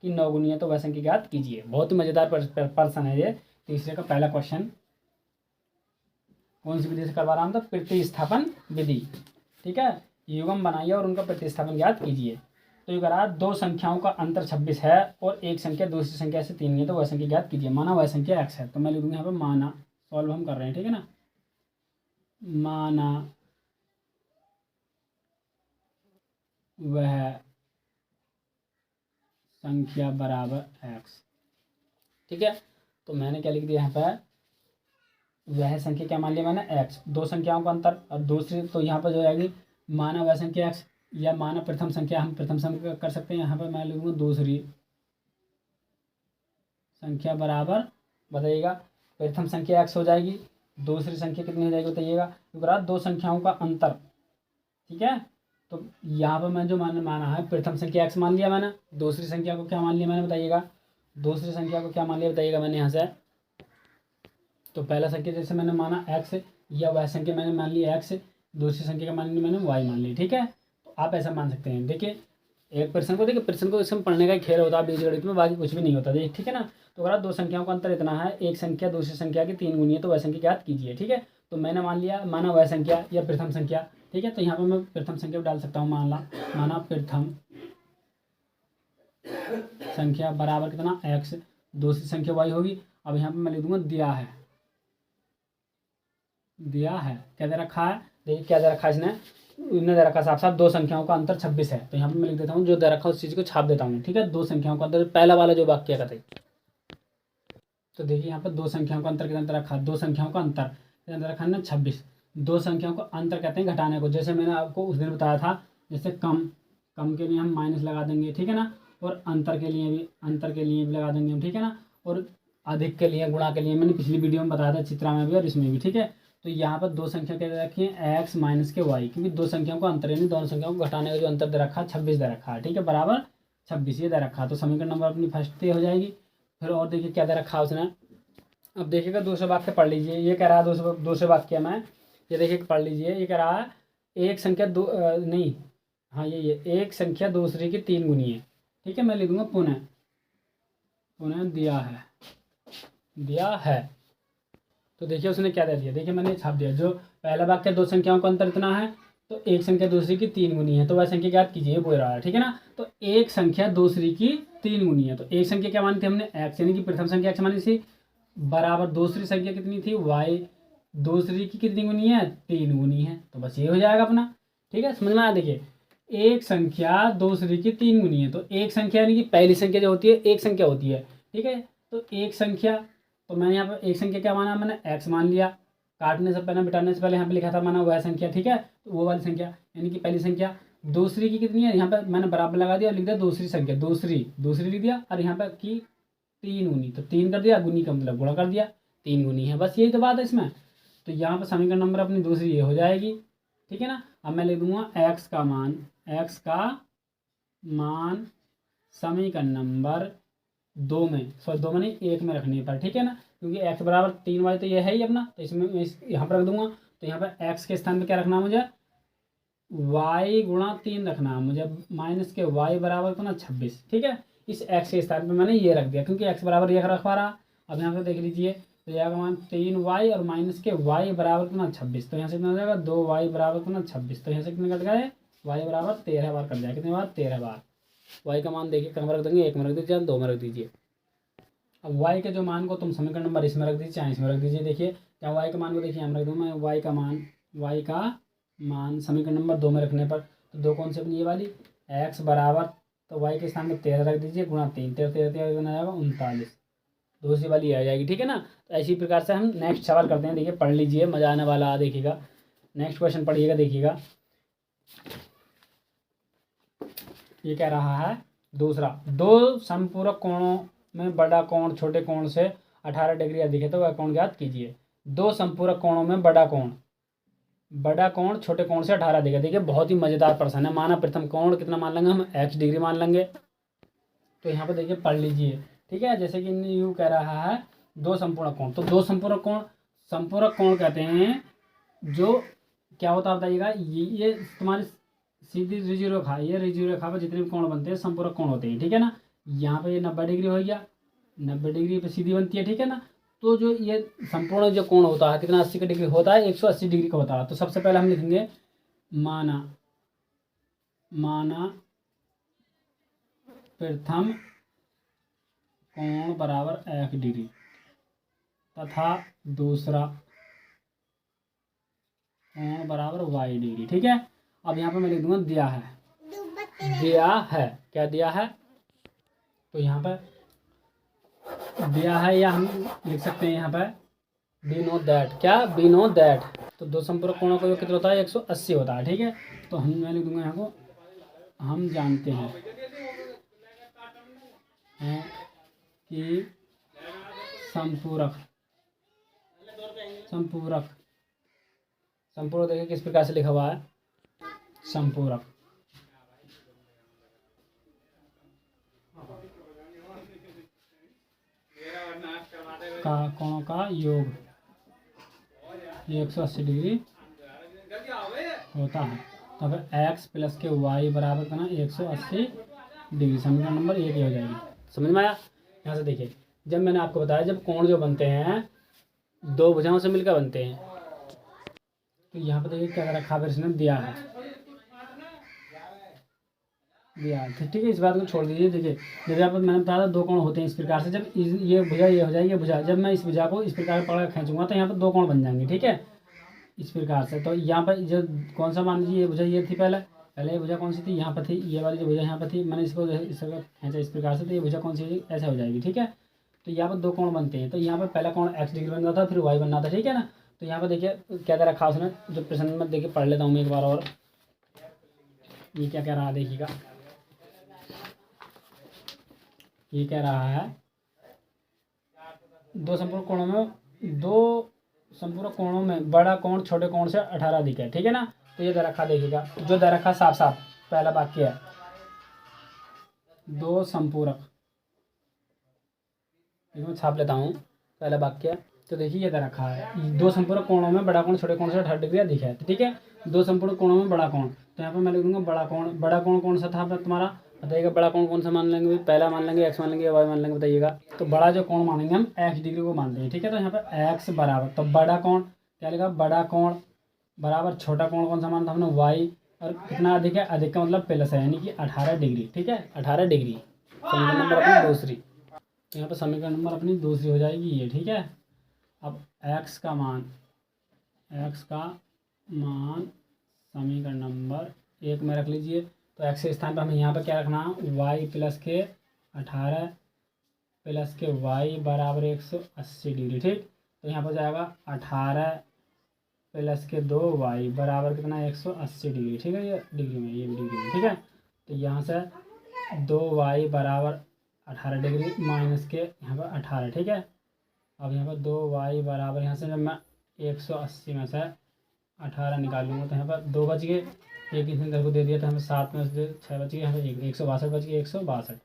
की 9 गुनी है, तो वह संख्या ज्ञात कीजिए। बहुत ही मजेदार प्रश्न है ये। तीसरे का पहला क्वेश्चन कौन सी विधि से करवा रहा हूँ? तो प्रतिस्थापन विधि, ठीक है। युग्म बनाइए और उनका प्रतिस्थापन ज्ञात कीजिए। तो ये करा, दो संख्याओं का अंतर 26 है और एक संख्या दूसरी संख्या से 3 है, तो वह संख्या ज्ञात कीजिए। माना वह संख्या x है, तो मैं लिख दूंगा यहाँ पे माना, सॉल्व हम कर रहे हैं, ठीक है ना। माना वह संख्या बराबर x, ठीक है। तो मैंने क्या लिख दिया यहाँ पर, वह संख्या क्या मान लिया मैंने? x। दो संख्याओं का अंतर, अब दूसरी तो यहाँ पर जो आएगी माना वह संख्या x, या माना प्रथम संख्या, हम प्रथम संख्या कर सकते हैं। यहाँ पर मैं लिखूँगा दूसरी संख्या बराबर, बताइएगा प्रथम संख्या x हो जाएगी, दूसरी संख्या कितनी हो जाएगी बताइएगा? क्योंकि दो संख्याओं का अंतर, ठीक है। तो यहाँ पर मैं जो माना है प्रथम संख्या x मान लिया मैंने, दूसरी संख्या को क्या मान लिया मैंने बताइएगा? दूसरी संख्या को क्या मान लिया बताइएगा मैंने यहाँ से? तो पहला संख्या जैसे मैंने माना x, या वह संख्या मैंने मान ली x, दूसरी संख्या का मान ली मैंने y मान ली, ठीक है। तो आप ऐसा मान सकते हैं। देखिए एक प्रश्न को, देखिए प्रश्न को इसमें पढ़ने का ही खेल होता है बीजगणित में, बाकी कुछ भी नहीं होता, देखिए, ठीक है ना। तो अगर दो संख्याओं का अंतर इतना है, एक संख्या दूसरी संख्या की 3 गुनी है, तो वह संख्या ज्ञात कीजिए, ठीक है। तो मैंने मान लिया माना वह संख्या या प्रथम संख्या, ठीक है। तो यहाँ पर मैं प्रथम संख्या डाल सकता हूँ, माना प्रथम संख्या बराबर कितना? x, दूसरी संख्या y होगी। अब यहाँ पर मैं लिख दूंगा दिया है, क्या दे रखा है? देखिए क्या दे रखा है इसने दे रखा साफ साफ, दो संख्याओं का अंतर 26 है। तो यहाँ पे मैं लिख देता हूँ, जो दे रखा उस चीज़ को छाप देता हूँ, ठीक है। दो संख्याओं का अंतर, पहला वाला जो वाक्य का था। तो देखिए यहाँ पर दो संख्याओं का अंतर कितना रखा? दो संख्याओं का अंतर कितना रखा ना? 26। दो संख्याओं का अंतर कहते हैं घटाने को, जैसे मैंने आपको उस दिन बताया था, जैसे कम के लिए हम माइनस लगा देंगे, ठीक है ना। और अंतर के लिए भी लगा देंगे हम, ठीक है ना। और अधिक के लिए, गुणा के लिए मैंने पिछली वीडियो में बताया था, चित्रा में भी और इसमें भी, ठीक है। तो यहाँ पर दो संख्या क्या दे रखी है? x माइनस के y, क्योंकि दो संख्याओं का अंतर, यानी दोनों संख्याओं को घटाने का जो अंतर दे रखा है 26 दे रखा है, ठीक है, बराबर 26 ये दे रखा, तो समीकरण नंबर अपनी फर्स्ट ये हो जाएगी। फिर और देखिए क्या दे रखा उसने। अब देखिएगा दूसरे वाक्य पढ़ लीजिए, ये कह रहा है दूसरे वाक्य में, ये देखिए पढ़ लीजिए, ये कह रहा है एक संख्या नहीं, हाँ ये एक संख्या दूसरी की 3 गुनी है। ठीक है, मैं लिखूंगा पुनः, पुनः दिया है। तो देखिए उसने क्या दे दिया, देखिए मैंने छाप दिया, जो पहला वाक्य दो संख्याओं का अंतर इतना है, तो एक संख्या दूसरी की 3 गुनी है, तो वह संख्या ज्ञात कीजिए बोल रहा है। ठीक है ना, तो एक संख्या दूसरी की 3 गुनी है, तो एक संख्या क्या मानी थी हमने x, यानी कि प्रथम संख्या x मानी थी, बराबर दूसरी संख्या कितनी थी y, दूसरी की कितनी गुनी है 3 गुनी है, तो बस ये हो जाएगा अपना। ठीक है, समझ में आया। देखिए एक संख्या दूसरी की 3 गुनी है, तो एक संख्या यानी कि पहली संख्या जो होती है एक संख्या होती है। ठीक है, तो एक संख्या, तो मैंने यहाँ पर एक संख्या क्या माना, मैंने x मान लिया, काटने से पहले बिटाने से पहले यहाँ पे लिखा था माना वह संख्या। ठीक है, तो वो वाली संख्या यानी कि पहली संख्या। दूसरी की कितनी है, यहाँ पे मैंने बराबर लगा दिया और लिख दिया दूसरी संख्या, दूसरी लिख दिया, और यहाँ पे की 3 गुनी, तो 3 कर दिया, गुनी का मतलब गुणा कर दिया, 3 गुनी है, बस यही तो बात है इसमें। तो यहाँ पर समीकरण नंबर अपनी दूसरी ये हो जाएगी। ठीक है ना, अब मैं लिख दूंगा x का मान समीकरण नंबर 2 में, सॉरी 2 में नहीं 1 में रखने पर। ठीक है ना, क्योंकि x बराबर 3y तो ये है ही अपना, तो इसमें यहाँ पर रख दूंगा, तो यहाँ पर x के स्थान पर क्या रखना है मुझे, y गुणा 3 रखना है मुझे, माइनस के y बराबर कितना 26। ठीक है, इस x के स्थान पे मैंने ये रख दिया, क्योंकि x बराबर ये रख पा रहा। अब यहाँ पे देख लीजिए, तो जाएगा मान 3y और माइनस के y बराबर कितना 26, तो यहाँ से कितना हो जाएगा 2y बराबर कितना 26, तो यहाँ से कितने कट गए, y बराबर 13 बार कट जाएगा, कितने बार 13 बार। y का मान देखिए कहाँ रख देंगे, 1 में रख दीजिए, 2 में रख दीजिए। अब y के जो मान को तुम समीकरण नंबर इसमें रख दीजिए चाहे इसमें रख दीजिए। देखिए क्या y का मान को देखिए हम रख दूँ मैं, y का मान समीकरण नंबर 2 में रखने पर, तो 2 कौन सी अपनी ये वाली x बराबर, तो y के स्थान में 13 रख दीजिए, गुणा 3, 13 कितना आएगा 39, दूसरी वाली आ जाएगी। ठीक है ना, तो ऐसी प्रकार से हम नेक्स्ट सवाल करते हैं। देखिए पढ़ लीजिए, मजा आने वाला है, देखिएगा नेक्स्ट क्वेश्चन पढ़िएगा। देखिएगा ये कह रहा है दूसरा, दो समपूरक कोणों में बड़ा कोण छोटे कोण से 18 डिग्री अधिक है, तो वह कोण ज्ञात कीजिए। दो समपूरक कोणों में बड़ा कोण छोटे कोण से 18 अधिक है। देखिए बहुत ही मजेदार प्रश्न है। माना प्रथम कोण कितना मान लेंगे हम, x डिग्री मान लेंगे। तो यहाँ पर देखिए पढ़ लीजिए। ठीक है, जैसे कि यूँ कह रहा है दो संपूरक कोण, तो दो संपूरक कोण कहते हैं जो क्या होता है बताइएगा, ये तुम्हारी सीधी रिजु रेखा, ये रिजु रेखा पर जितने भी कोण बनते हैं संपूरक कोण होते हैं। ठीक है ना, यहाँ पे ये 90 डिग्री हो गया, 90 डिग्री पे सीधी बनती है। ठीक है ना, तो जो ये संपूर्ण जो कोण होता है कितना 80 का डिग्री होता है, 180 डिग्री का होता है। तो सबसे पहले हम लिखेंगे माना प्रथम कोण बराबर 1 डिग्री तथा दूसरा कोण बराबर y डिग्री। ठीक है, अब यहाँ पे मैं लिख दूंगा दिया है, क्या दिया है, तो यहाँ पर दिया है, या हम लिख सकते हैं यहाँ पर बी नो दैट, तो दो संपूरक कोणों का योग कितना होता है 180 होता है। ठीक है, तो मैं लिख दूंगा यहाँ को, हम जानते हैं कि संपूरक देखिए किस प्रकार से लिखा हुआ है, संपूरक का कोणों का योग 180 डिग्री होता है। तो फिर x प्लस के y बराबर करना 180 डिग्री, समीकरण नंबर 1 हो जाएगी। समझ में आया। यहाँ से देखिए, जब मैंने आपको बताया जब कोण जो बनते हैं दो भुजाओं से मिलकर बनते हैं, तो यहाँ पर देखिए क्या रखा है इसने, दिया है। ठीक है, इस बात को छोड़ दीजिए। देखिए जब यहाँ पर मैंने बताया था दो कोण होते हैं इस प्रकार से, जब ये भुजा ये हो जाएगी, ये भुजा, जब मैं इस भुजा को इस प्रकार पकड़ खींचूंगा तो यहाँ पर दो कोण बन जाएंगे। ठीक है, इस प्रकार से। तो यहाँ पर जो कौन सा मान लीजिए, ये भुजा ये थी, पहले ये भुजा कौन सी थी, यहाँ पर थी, ये वाली जो भुजा यहाँ पर थी, मैंने इसको खींचा इस प्रकार से, तो ये भुजा कौन सी ऐसे हो जाएगी। ठीक है, तो यहाँ पर दो कोण बनते हैं, तो यहाँ पर पहला कोण x डिग्री बन रहा था, फिर y बनना था। ठीक है ना, तो यहाँ पर देखिए क्या दे रखा उसने, जो प्रश्न में देखिए पढ़ लेता हूँ मैं एक बार और, ये क्या कह रहा है देखिएगा, ये कह रहा है दो संपूरक कोणों में बड़ा कोण छोटे कोण से 18 अधिक है। ठीक है ना, तो ये दे रखा देखिएगा, जो दे रखा साफ साफ पहला वाक्य है, दो संपूरक, मैं छाप लेता हूँ पहला वाक्य। तो देखिए ये दे रखा है, दो संपूरक कोणों में बड़ा कोण छोटे कोण से 60 डिग्री अधिक है, ठीक है। दो संपूरक कोणों में बड़ा कोण, तो यहाँ पर मैं लिख दूंगा बड़ा कोण। बड़ा कोण कौन सा था तुम्हारा, बताइएगा। बड़ा कोण कौन सा मान लेंगे भाई, पहला मान लेंगे एक्स मान लेंगे या वाई मान लेंगे, बताइएगा। तो बड़ा जो कोण मानेंगे हम एक्स डिग्री को मानते हैं, ठीक है। तो यहाँ पर एक्स बराबर, तो बड़ा कोण क्या लिखा, बड़ा कोण बराबर छोटा कोण कौन सा माना था हमने, वाई। और कितना अधिक है, अधिक का मतलब प्लस है, यानी कि 18 डिग्री, ठीक है। 18 डिग्री समीकरण नंबर अपनी दूसरी। तो यहाँ पर समीकरण नंबर अपनी दूसरी हो जाएगी ये, ठीक है। अब x का मान समीकरण नंबर 1 में रख लीजिए। तो x के स्थान पर हमें यहाँ पर क्या रखना है, y प्लस के 18 प्लस के y बराबर 180 डिग्री, ठीक। तो यहाँ पर जाएगा 18 प्लस के 2y बराबर कितना, 180 डिग्री, ठीक है। ये डिग्री में, ये भी डिग्री में, ठीक है। तो यहाँ से 2y बराबर 18 डिग्री माइनस के यहाँ पर 18, ठीक है। अब यहाँ पर 2y बराबर, यहाँ से जब मैं 180 में से 18 निकालूंगा तो यहाँ पर 2 बच गए, एक इसने घर को दे दिया, तो हमें 7 में से 6 बच गए, यहाँ पर 162 बच गए, 162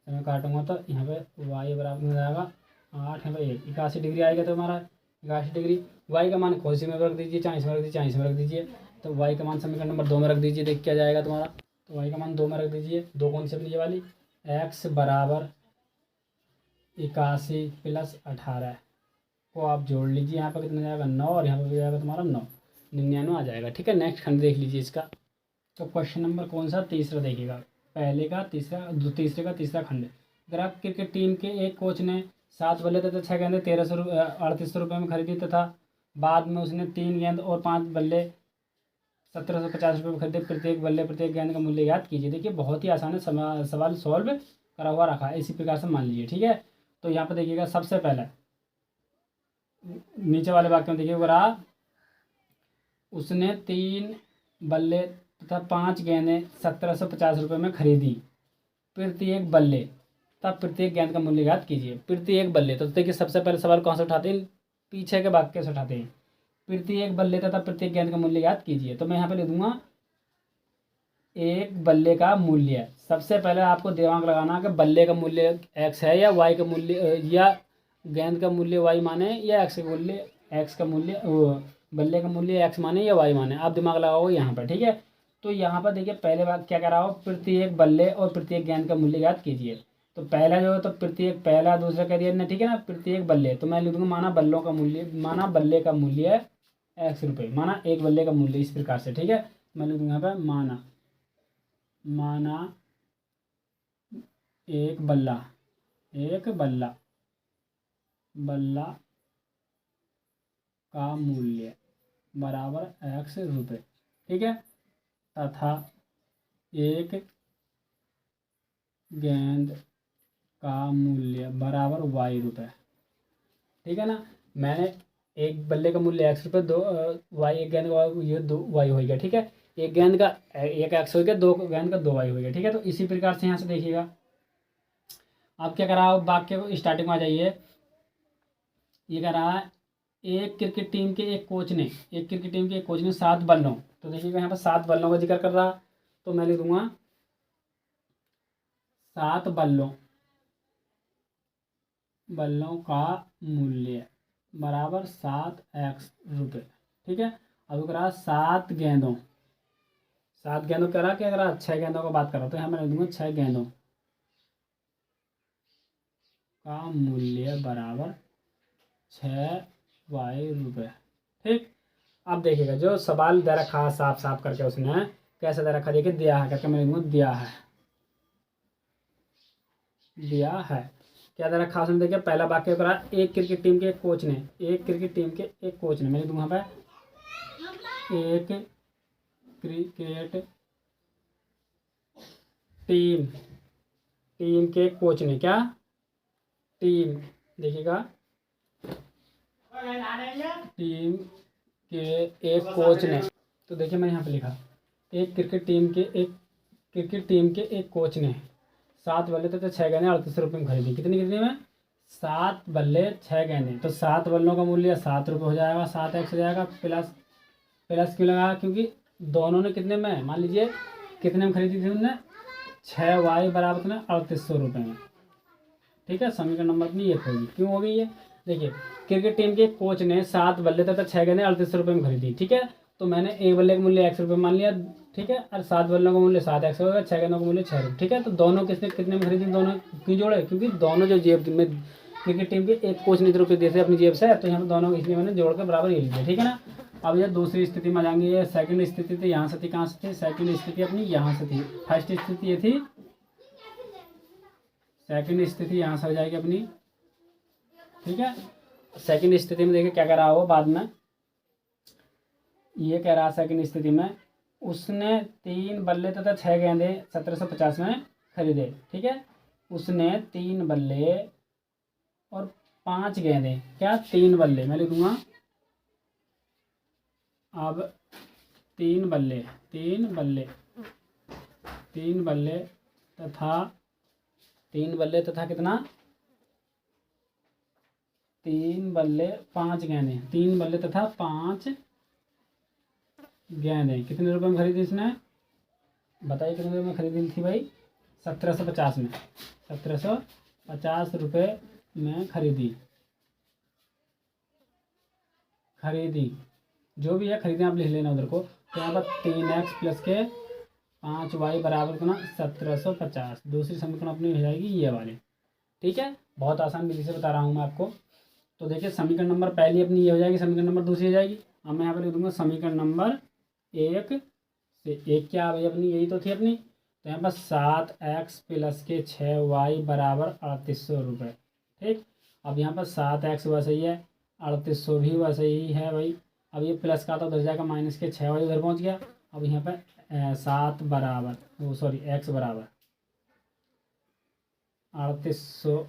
तो मैं काटूंगा तो यहाँ पे y बराबर हो जाएगा 8, यहाँ पर 81 डिग्री आएगा। तो हमारा 81 डिग्री, y का मान कौन सी में रख दीजिए, 40 में रख दीजिए, 40 में रख दीजिए। तो y का मान समीकरण नंबर 2 में रख दीजिए, देख क्या जाएगा तुम्हारा। तो y का मान 2 में रख दीजिए, 2 कौन सी अपनी ये वाली, x बराबर 81 प्लस 18 को आप जोड़ लीजिए, यहाँ पर कितना जाएगा 9, और यहाँ पर भी जाएगा तुम्हारा 9, 99 आ जाएगा, ठीक है। नेक्स्ट खंड देख लीजिए इसका। तो क्वेश्चन नंबर कौन सा, तीसरा देखिएगा, पहले का तीसरा, तीसरे का तीसरा खंड। अगर आप क्रिकेट टीम के एक कोच ने 7 बल्ले तथा 6 गेंदें 3800 रुपये में खरीदी, तथा बाद में उसने 3 गेंद और 5 बल्ले 1750 रुपये में खरीदे। प्रत्येक बल्ले प्रत्येक गेंद का मूल्य याद कीजिए। देखिए बहुत ही आसान है, सवाल सॉल्व करा हुआ रखा है, इसी प्रकार से मान लीजिए, ठीक है। तो यहाँ पर देखिएगा सबसे पहले नीचे वाले वाक्य में देखिए, अगर उसने 3 बल्ले तथा 5 गेंदें 1750 रुपये में खरीदी। प्रत्येक बल्ले तब प्रत्येक गेंद का मूल्य याद कीजिए। प्रत्येक बल्ले, तो देखिए सबसे पहले सवाल कौन से उठाते हैं, पीछे के वाक्य से उठाते हैं। प्रत्येक बल्ले तथा प्रत्येक गेंद का मूल्य याद कीजिए। तो मैं यहाँ पे लिख दूंगा एक बल्ले का मूल्य। सबसे पहले आपको दिमाग लगाना कि बल्ले का मूल्य x है या y का मूल्य, या गेंद का मूल्य y माने या x का मूल्य बल्ले का मूल्य x माने या y माने, आप दिमाग लगाओ यहाँ पर, ठीक है। तो यहाँ पर देखिए पहले बात क्या कर रहा हो, प्रत्येक बल्ले और प्रत्येक गेंद का मूल्य याद कीजिए। तो पहला जो है तो प्रत्येक, पहला दूसरा कह दिया ना, ठीक है ना। प्रत्येक बल्ले, तो मैं लिख दूंगा माना बल्लों का मूल्य, माना बल्ले का मूल्य x रुपये, माना एक बल्ले का मूल्य, इस प्रकार से, ठीक है। मैं लिख दूंगा यहाँ पर माना एक बल्ला का मूल्य बराबर x रुपये, ठीक है। तथा एक गेंद का मूल्य बराबर y रुपये, ठीक है ना। मैंने एक बल्ले का मूल्य x रुपये, 2 y, एक गेंद का ये 2 y हो गया, ठीक है। एक गेंद का एक x हो गया, 2 गेंद का 2 y हो गया, ठीक है। तो इसी प्रकार से यहाँ से देखिएगा आप क्या करा, वाक्य को स्टार्टिंग में आ जाइए। ये कह रहा है एक क्रिकेट टीम के एक कोच ने 7 बल्लों, तो देखिएगा यहाँ पर 7 बल्लों का जिक्र कर रहा। तो मैं लिख दूंगा 7 बल्लों का मूल्य बराबर 7x रुपये, ठीक है। अब करा 7 गेंदों करा, क्या करा 6 गेंदों का बात करा, तो यहाँ मैं लिख दूंगा 6 गेंदों का मूल्य बराबर 6y रुपये, ठीक। अब देखिएगा जो सवाल दे रखा साफ साफ करके, उसने कैसे दे रखा, देखिए दिया है करके मैं लिखूंगा दिया है क्या दे रखा उसने, देखिए पहला वाक्य करा एक क्रिकेट टीम के एक कोच ने, मैं लिख दूंगा एक क्रिकेट टीम के कोच ने, क्या टीम, देखिएगा टीम के एक कोच ने, तो देखिए मैं यहाँ पे लिखा एक क्रिकेट टीम के एक कोच ने 7 बल्ले तथा 6 गेंदें 38 रुपये में खरीदी। कितनी में, 7 बल्ले 6 गेंदें, तो 7 बल्लों का मूल्य 7 रुपये हो जाएगा, 7x हो जाएगा, प्लस क्यों लगा, क्योंकि दोनों ने कितने में, मान लीजिए कितने में खरीदी थी उनने, 6y बराबर कितना 3800 रुपये में। ठीक है, समीकरण नंबर अपनी एक होगी। क्यों हो गई ये? देखिए, क्रिकेट टीम के कोच ने 7 बल्ले तथा 6 गेंदें 3800 रुपये में खरीदी। ठीक है, तो मैंने एक बल्ले का मूल्य x रुपये मान लिया। ठीक है, और 7 बल्लों का मूल्य 7x होगा, 6 गेंदों का मूल्य 6 रुपये। ठीक है, तो दोनों किसने कितने में खरीदी? दोनों क्यों जोड़े? क्योंकि दोनों जो जेब में क्रिकेट टीम के एक कोच ने रुपये दिए थे अपनी जेब से, तो यहाँ पर दोनों इसलिए मैंने जोड़ कर बराबर ये लिया। ठीक है ना। अब ये दूसरी स्थिति में आ जाएंगे। ये सेकंड स्थिति थी, यहाँ से थी, कहाँ से थी? सेकंड स्थिति अपनी यहाँ से थी। फर्स्ट स्थिति ये थी, सेकंड स्थिति यहाँ से हो जाएगी अपनी। ठीक है, सेकंड स्थिति में देखिए क्या कह रहा हो बाद में, ये कह रहा सेकंड स्थिति में उसने 3 बल्ले तथा 6 गेंदे 1750 में खरीदे। ठीक है, उसने 3 बल्ले और 5 गेंदे, क्या 3 बल्ले मैं लिख दूंगा। अब 3 बल्ले तथा कितना? 3 बल्ले 5 गेंदे, 3 बल्ले तथा 5 गेंदे कितने रुपए में खरीदी इसने? बताइए कितने रुपए में खरीदी थी भाई? 1750 में, 1750 रुपये में खरीदी। जो भी है खरीदे आप लिख लेना उधर को। तो यहाँ पर 3x प्लस के 5y बराबर कितना? 1750। दूसरी समीकरण अपनी हो जाएगी ये वाली। ठीक है, बहुत आसान विधि से बता रहा हूँ मैं आपको। तो देखिए, समीकरण नंबर पहली अपनी ये हो जाएगी, समीकरण नंबर दूसरी हो जाएगी। अब मैं यहाँ पर लिख दूंगा समीकरण नंबर 1 से 1 क्या भाई अपनी? यही तो थी अपनी। तो यहाँ पर 7x प्लस के 6y बराबर 3800 रुपये। ठीक, अब यहाँ पर 7x वैसे ही है, 3800 भी वैसे ही है भाई। अब ये प्लस का तो उधर जाएगा, माइनस के 6y उधर पहुँच गया। अब यहाँ पर 7 बराबर x बराबर 3800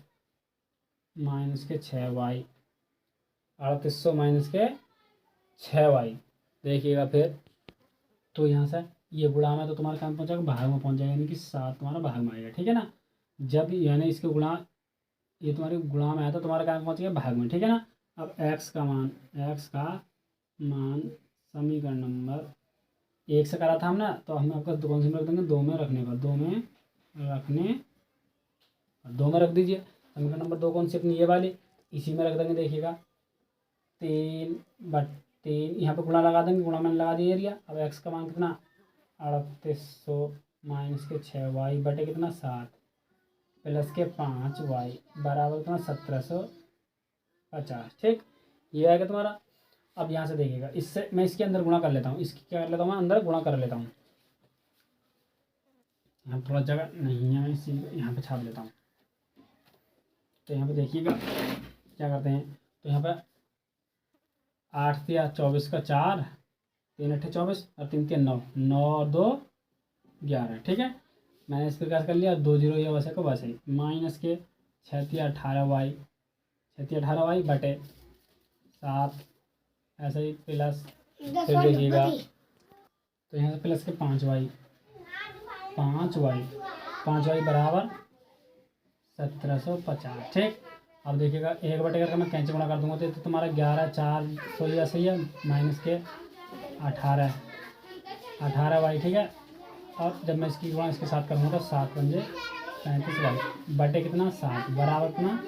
माइनस के 6y, 3800 माइनस के 6y। देखिएगा फिर, तो यहाँ से ये गुणा में तो तुम्हारे काम पहुँच जाएगा, भाग में पहुँच जाएगा, यानी कि 7 तुम्हारा भाग में आएगा। ठीक है ना। जब यानी इसके गुणा, ये तुम्हारे गुणा में आया तो तुम्हारा काम पहुँच गया भाग में। ठीक है ना। अब x का मान समीकरण नंबर 1 से करा था हमने, तो हम आपका कौन सी में रख देंगे? 2 में रखने का, 2 में रख दीजिए। समीकरण नंबर 2 कौन सी अपनी? ये वाली, इसी में रख देंगे। देखिएगा 3/3, यहाँ पे गुणा लगा देंगे, गुणा मैंने लगा दिया एरिया। अब x का मान कितना? 3800 माइनस के 6y बटे कितना? 7 प्लस के 5y बराबर कितना? 1750। ठीक, ये आएगा तुम्हारा। अब यहाँ से देखिएगा, इससे मैं इसके अंदर गुणा कर लेता हूँ, इसकी क्या कर लेता हूँ मैं? अंदर गुणा कर लेता हूँ। यहाँ थोड़ा जगह नहीं है, मैं इसी यहाँ पे छाप लेता हूँ। तो यहाँ पे देखिएगा क्या करते हैं। तो यहाँ पे 8 या 24 का 4, 3 8 24 और 3 3 9, 9 और 2 11। ठीक है, मैंने इस प्रकार कर लिया। 2 0 या वैसे को वैसे ही, माइनस के 6 18y बटे 7, ऐसे ही प्लस, फिर देखिएगा तो यहाँ से प्लस के 5y बराबर 1750। ठीक, अब देखिएगा 1 बटे करके मैं कैंची गुणा कर दूंगा तो तुम्हारा 11 4 16 सही है, माइनस के 18y। ठीक है, और जब मैं इसकी गुणा इसके साथ करूँगा तो 7 पंजे 35y बटे कितना? 7 बराबर कितना?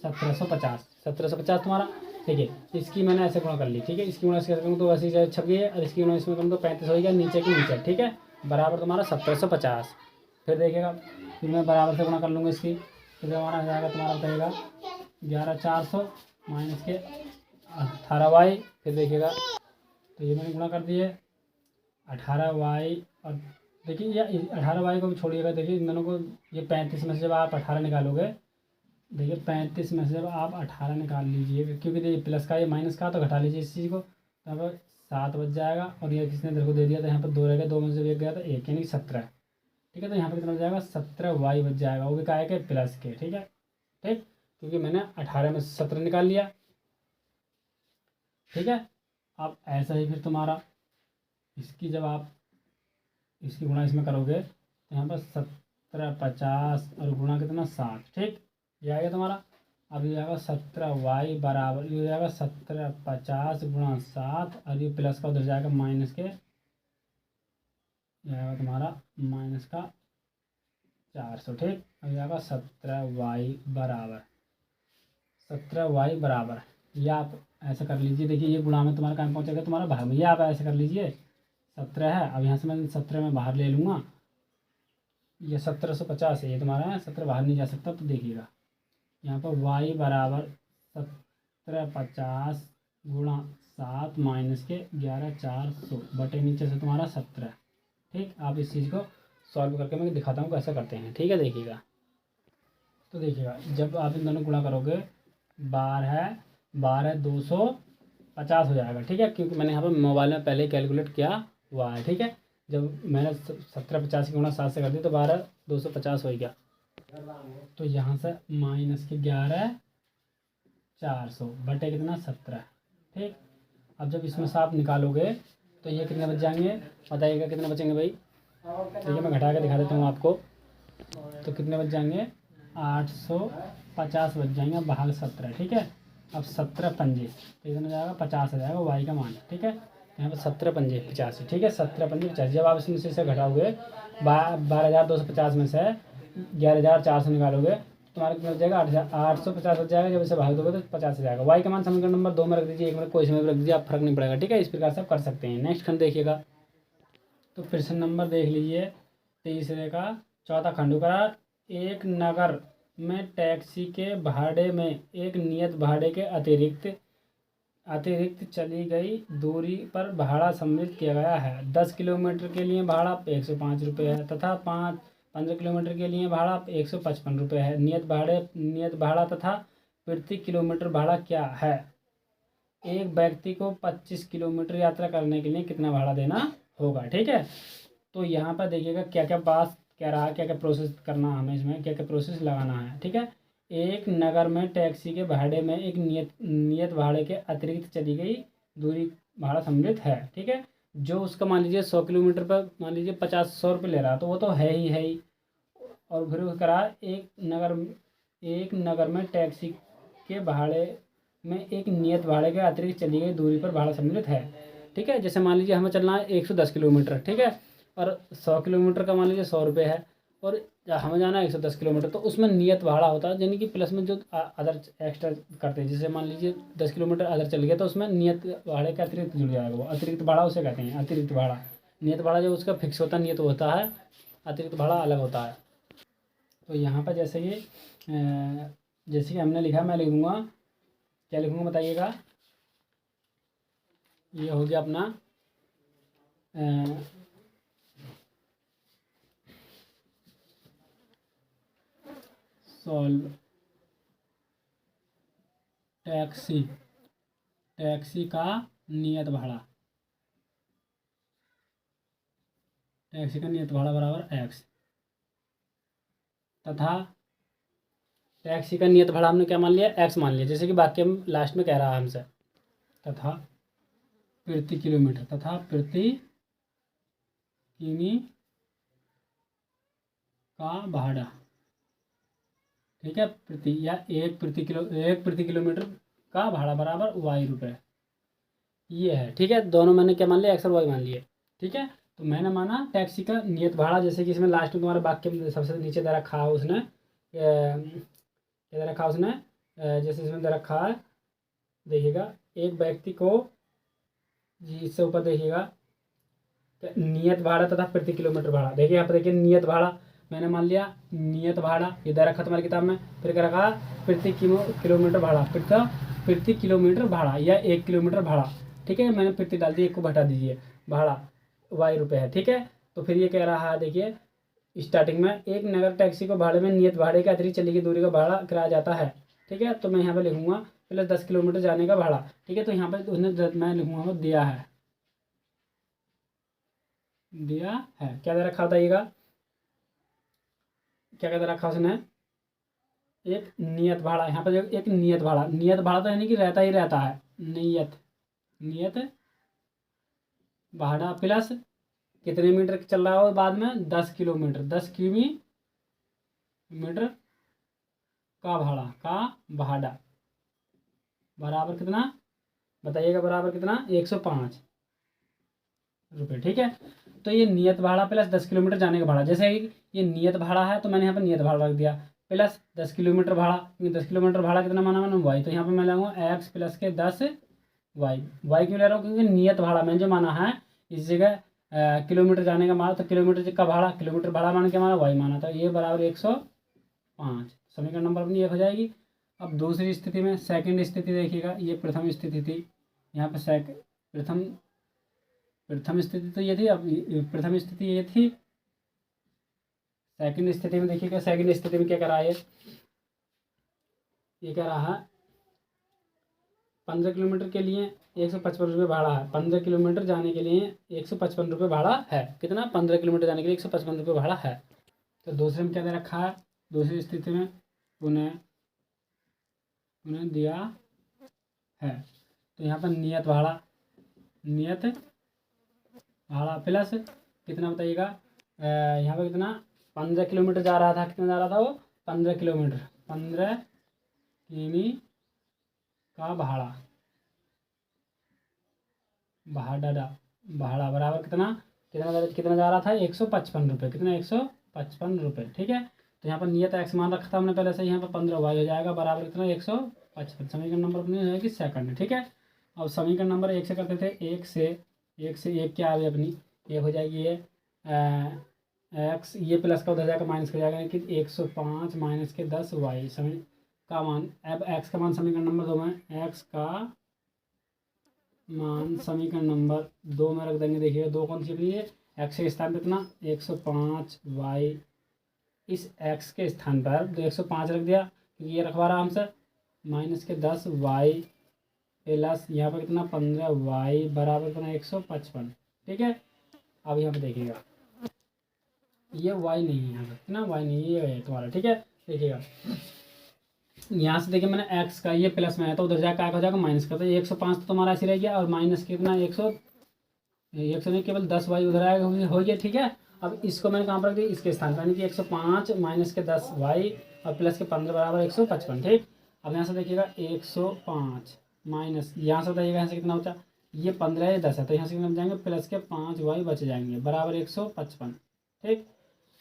1750 तुम्हारा। ठीक है, इसकी मैंने ऐसे गुणा कर ली। ठीक है, इसकी गुणा इसके करूँ तो वैसे ही छप गई है, और इसकी गुणा इसमें करूँ तो 35 हो गया, नीचे की नीचे। ठीक है, बराबर तुम्हारा 1750। फिर देखिएगा, फिर मैं बराबर से गुणा कर लूँगा इसकी, फिर हमारा हो जाएगा, तुम्हारा बताएगा 11 400 माइनस के 18y। फिर देखिएगा तो ये मैंने गुणा कर दिए 18y, और देखिए ये 18y को भी छोड़िएगा। देखिए इन दोनों को, ये 35 में से जब आप 18 निकालोगे, देखिए 35 में से जब आप 18 निकाल लीजिए, क्योंकि ये प्लस का ये माइनस का, तो घटा लीजिए इस चीज़ को, तो यहाँ पर 7 बच जाएगा। और ये किसने इधर को दे दिया, तो यहाँ पर 2 रह गया, 2 में से 1 गया तो 1, यानी 17। ठीक है, तो यहाँ पर कितना बच जाएगा? 17y बच जाएगा, वो भी क्या है कि प्लस के। ठीक है, ठीक, क्योंकि मैंने 18 में से 17 निकाल लिया। ठीक है, अब ऐसा ही फिर तुम्हारा इसकी जब आप इसकी गुणा इसमें करोगे तो यहाँ पर 1750 और गुणा कितना? 7। ठीक, ये आएगा तुम्हारा। अब ये आएगा 17y बराबर, ये हो जाएगा 1750 गुणा 7, और ये प्लस का उधर जाएगा माइनस के, ये आएगा तुम्हारा माइनस का 400। ठीक, अब जाएगा 17y बराबर 17y बराबर, ये आप ऐसे कर लीजिए। देखिए ये गुणा में तुम्हारा काम पहुँचेगा, तुम्हारा भाग में, ये आप ऐसे कर लीजिए। 17 है, अब यहाँ से मैं 17 में बाहर ले लूँगा, ये 1750 है, ये तुम्हारा है 17 बाहर नहीं जा सकता। तो देखिएगा यहाँ पर y बराबर 1750 गुणा 7 माइनस के 11,400 बटे नीचे से तुम्हारा 17। ठीक, आप इस चीज़ को सॉल्व करके मैं दिखाता हूँ कैसे करते हैं। ठीक है, देखिएगा। तो देखिएगा जब आप इन दोनों गुणा करोगे, 12 250 हो जाएगा। ठीक है, क्योंकि मैंने यहाँ पर मोबाइल में पहले ही कैलकुलेट किया हुआ है। ठीक है, जब मैंने 1750 गुणा 7 से कर दी तो 12,250 हो गया। तो यहाँ से माइनस के 11,400 बटे कितना 17। ठीक, अब जब इसमें से आप निकालोगे तो ये कितने बच जाएंगे, बताइएगा कितने बचेंगे भाई। देखिए मैं घटा के दिखा देता हूँ आपको। तो कितने बच जाएंगे, 850 बच जाएंगे भाग 17। ठीक है, अब 17 पंजे तो इतना जाएगा 50 आ जाएगा वाई का मान। ठीक है, यहाँ पर 17 पंजे 85। ठीक है, 17 पंजे 85। जब आप इसमें से घटाओगे 12,250 में से 11,400 निकालोगे, तुम्हारा कितना बच जाएगा, 850 बच जाएगा। जब इसे भाग दोगे तो 50 आ जाएगा। वाई का मान समीकरण नंबर 2 में रख दीजिए, 1 में कोई समय भी रख दीजिए, आप फर्क नहीं पड़ेगा। ठीक है, इस प्रकार से आप कर सकते हैं। नेक्स्ट खंड देखिएगा। तो प्रश्न नंबर देख लीजिए, तीसरे का चौथा खंड का, एक नगर में टैक्सी के भाड़े में एक नियत भाड़े के अतिरिक्त चली गई दूरी पर भाड़ा सम्मिलित किया गया है। 10 किलोमीटर के लिए भाड़ा 105 रुपये है तथा 15 किलोमीटर के लिए भाड़ा 155 रुपये है। नियत भाड़ा तथा प्रति किलोमीटर भाड़ा क्या है। एक व्यक्ति को 25 किलोमीटर यात्रा करने के लिए कितना भाड़ा देना होगा। ठीक है, तो यहाँ पर देखिएगा क्या क्या बात कह रहा है, क्या क्या प्रोसेस करना है हमें, इसमें क्या क्या प्रोसेस लगाना है। ठीक है, एक नगर में टैक्सी के भाड़े में एक नियत भाड़े के अतिरिक्त चली गई दूरी भाड़ा सम्मिलित है। ठीक है, जो उसका मान लीजिए 100 किलोमीटर पर मान लीजिए 100 रुपये ले रहा, तो वो तो है ही। और फिर वो करा एक नगर में टैक्सी के भाड़े में एक नियत भाड़े के अतिरिक्त चली गई दूरी पर भाड़ा सम्मिलित है। ठीक है, जैसे मान लीजिए हमें चलना है 110 किलोमीटर। ठीक है, और 100 किलोमीटर का मान लीजिए 100 रुपये है, और हमें जाना है 110 किलोमीटर, तो उसमें नियत भाड़ा होता है, यानी कि प्लस में जो अदर एक्स्ट्रा करते हैं। जैसे मान लीजिए 10 किलोमीटर अदर चल गया तो उसमें नियत भाड़े का अतिरिक्त जुड़ जाएगा, वो अतिरिक्त भाड़ा उसे कहते हैं। अतिरिक्त भाड़ा, नियत भाड़ा जो उसका फिक्स होता है नियत होता है, अतिरिक्त भाड़ा अलग होता है। तो यहाँ पर जैसे कि हमने लिखा, मैं लिख दूँगा, क्या लिखूँगा बताइएगा। ये हो गया अपना सॉल्व टैक्सी का नियत भाड़ा, टैक्सी का नियत भाड़ा बराबर एक्स, तथा टैक्सी का नियत भाड़ा हमने क्या मान लिया, एक्स मान लिया। जैसे कि वाक्य में लास्ट में कह रहा है हमसे, तथा प्रति किमी का भाड़ा। ठीक है, एक प्रति किलोमीटर का भाड़ा बराबर वाई रुपये, ये है। ठीक है, दोनों मैंने क्या मान लिया, एक्स और वाई मान लिए। ठीक है, तो मैंने माना टैक्सी का नियत भाड़ा, जैसे कि इसमें लास्ट में तुम्हारे वाक्य में सबसे नीचे दे रखा है उसने, क्या दे रखा है उसने, जैसे इसमें दे रखा है, देखिएगा एक व्यक्ति को, जी इससे ऊपर देखिएगा नियत भाड़ा तथा प्रति किलोमीटर भाड़ा। देखिए यहाँ पर देखिए नियत भाड़ा मैंने मान लिया, नियत भाड़ा ये दे रखा तुम्हारी किताब में। फिर क्या रखा, प्रति किलोमीटर भाड़ा, प्रति किलोमीटर भाड़ा या 1 किलोमीटर भाड़ा। ठीक है, मैंने प्रति डाल दी, 1 को घटा दीजिए, भाड़ा वाई रुपये है। ठीक है, तो फिर ये कह रहा है, देखिए स्टार्टिंग में, एक नगर टैक्सी को भाड़े में नियत भाड़े के अतिरिक्त चली गई दूरी का भाड़ा कराया जाता है। ठीक है, तो मैं यहाँ पर लिखूँगा प्लस 10 किलोमीटर जाने का भाड़ा। ठीक है, तो यहाँ पर उसने मैं लिखूँगा दिया है, क्या दे रखा बताइएगा, क्या दे रखा उसने, एक नियत भाड़ा। यहाँ पर एक नियत भाड़ा तो यानी कि रहता ही रहता है, नियत भाड़ा प्लस कितने मीटर चल रहा हो बाद में, 10 किलोमीटर, 10 किलोमीटर का भाड़ा बराबर कितना बताइएगा, बराबर कितना 105 रुपये, ठीक है। तो ये नियत भाड़ा प्लस 10 किलोमीटर जाने का भाड़ा, जैसे ये नियत भाड़ा है तो मैंने यहाँ पर नियत भाड़ा रख दिया, प्लस 10 किलोमीटर भाड़ा, क्योंकि 10 किलोमीटर भाड़ा कितना माना मैंने वाई, तो यहाँ पर मैं लगाऊंगा एक्स प्लस के 10 वाई। वाई क्यों ले रहा हूँ, क्योंकि नियत भाड़ा मैंने जो माना है इस जगह किलोमीटर जाने का माना, तो किलोमीटर का भाड़ा, किलोमीटर भाड़ा मान के माना वाई माना, तो ये बराबर 105। समीकरण नंबर अपनी एक हो जाएगी। अब दूसरी स्थिति में, सेकंड स्थिति देखिएगा, ये प्रथम स्थिति थी, यहाँ पर प्रथम स्थिति तो ये थी, अब प्रथम स्थिति ये थी। सेकंड स्थिति में देखिएगा, सेकंड स्थिति में क्या करा है, ये कह रहा है 15 किलोमीटर के लिए 155 रुपये भाड़ा है। 15 किलोमीटर जाने के लिए 155 रुपये भाड़ा है। कितना, 15 किलोमीटर जाने के लिए 155 रुपये भाड़ा है। तो दूसरे में क्या दे रखा है, दूसरी स्थिति में उन्हें दिया है। तो यहाँ पर नियत भाड़ा प्लस कितना बताइएगा, यहाँ पर कितना 15 किलोमीटर जा रहा था, कितना जा रहा था वो 15 किलोमीटर, 15 किमी का भाड़ा बराबर कितना जा रहा था 155 रुपये, कितना 155 रुपये, ठीक है। तो यहाँ पर नियत एक्स मान रखा था हमने पहले से, यहाँ पर 15 वाई हो जाएगा बराबर कितना 155। समीकरण नंबर अपनी हो जाएगी सेकंड, ठीक है। अब समीकरण नंबर एक से करते थे, एक से एक क्या आ गई अपनी, एक हो जाएगी ये एक्स, ये प्लस का उधर जाएगा माइनस का जाएगा, लेकिन 105 माइनस के 10 वाई समय का मान। अब एक्स का मान समीकरण नंबर 2 में, एक्स का मान समीकरण नंबर 2 में रख देंगे। देखिएगा 2 कौन सी अपनी है, एक्स के स्थान पर कितना 105 वाई, इस एक्स के स्थान पर तो 105 रख दिया, क्योंकि ये रखवा रहा हमसे, माइनस के 10 वाई प्लस यहाँ पर कितना 15 वाई बराबर कितना 155, ठीक है। अब यहाँ पे देखिएगा ये वाई नहीं है, यहाँ पर कितना वाई नहीं है, ये है तुम्हारा, ठीक है। देखिएगा यहाँ से देखिए मैंने एक्स का ये प्लस में है, तो उधर जाकर क्या हो जाएगा माइनस का, तो 105 तो तुम्हारा ऐसे रह गया, और माइनस कितना 100 नहीं, केवल 10 वाई उधर आएगा, हो गया, ठीक है। अब इसको मैंने कहाँ पर रख दिया, इसके स्थान पर, यानी कि 105 माइनस के 10 वाई और प्लस के 15 बराबर 155, ठीक। अब यहाँ से देखिएगा 105 माइनस, यहाँ से बताइएगा यहाँ से कितना होता है, ये 15 है 10 है, तो यहाँ से कितना बच जाएंगे, प्लस के 5 वाई बच जाएंगे बराबर 155, ठीक।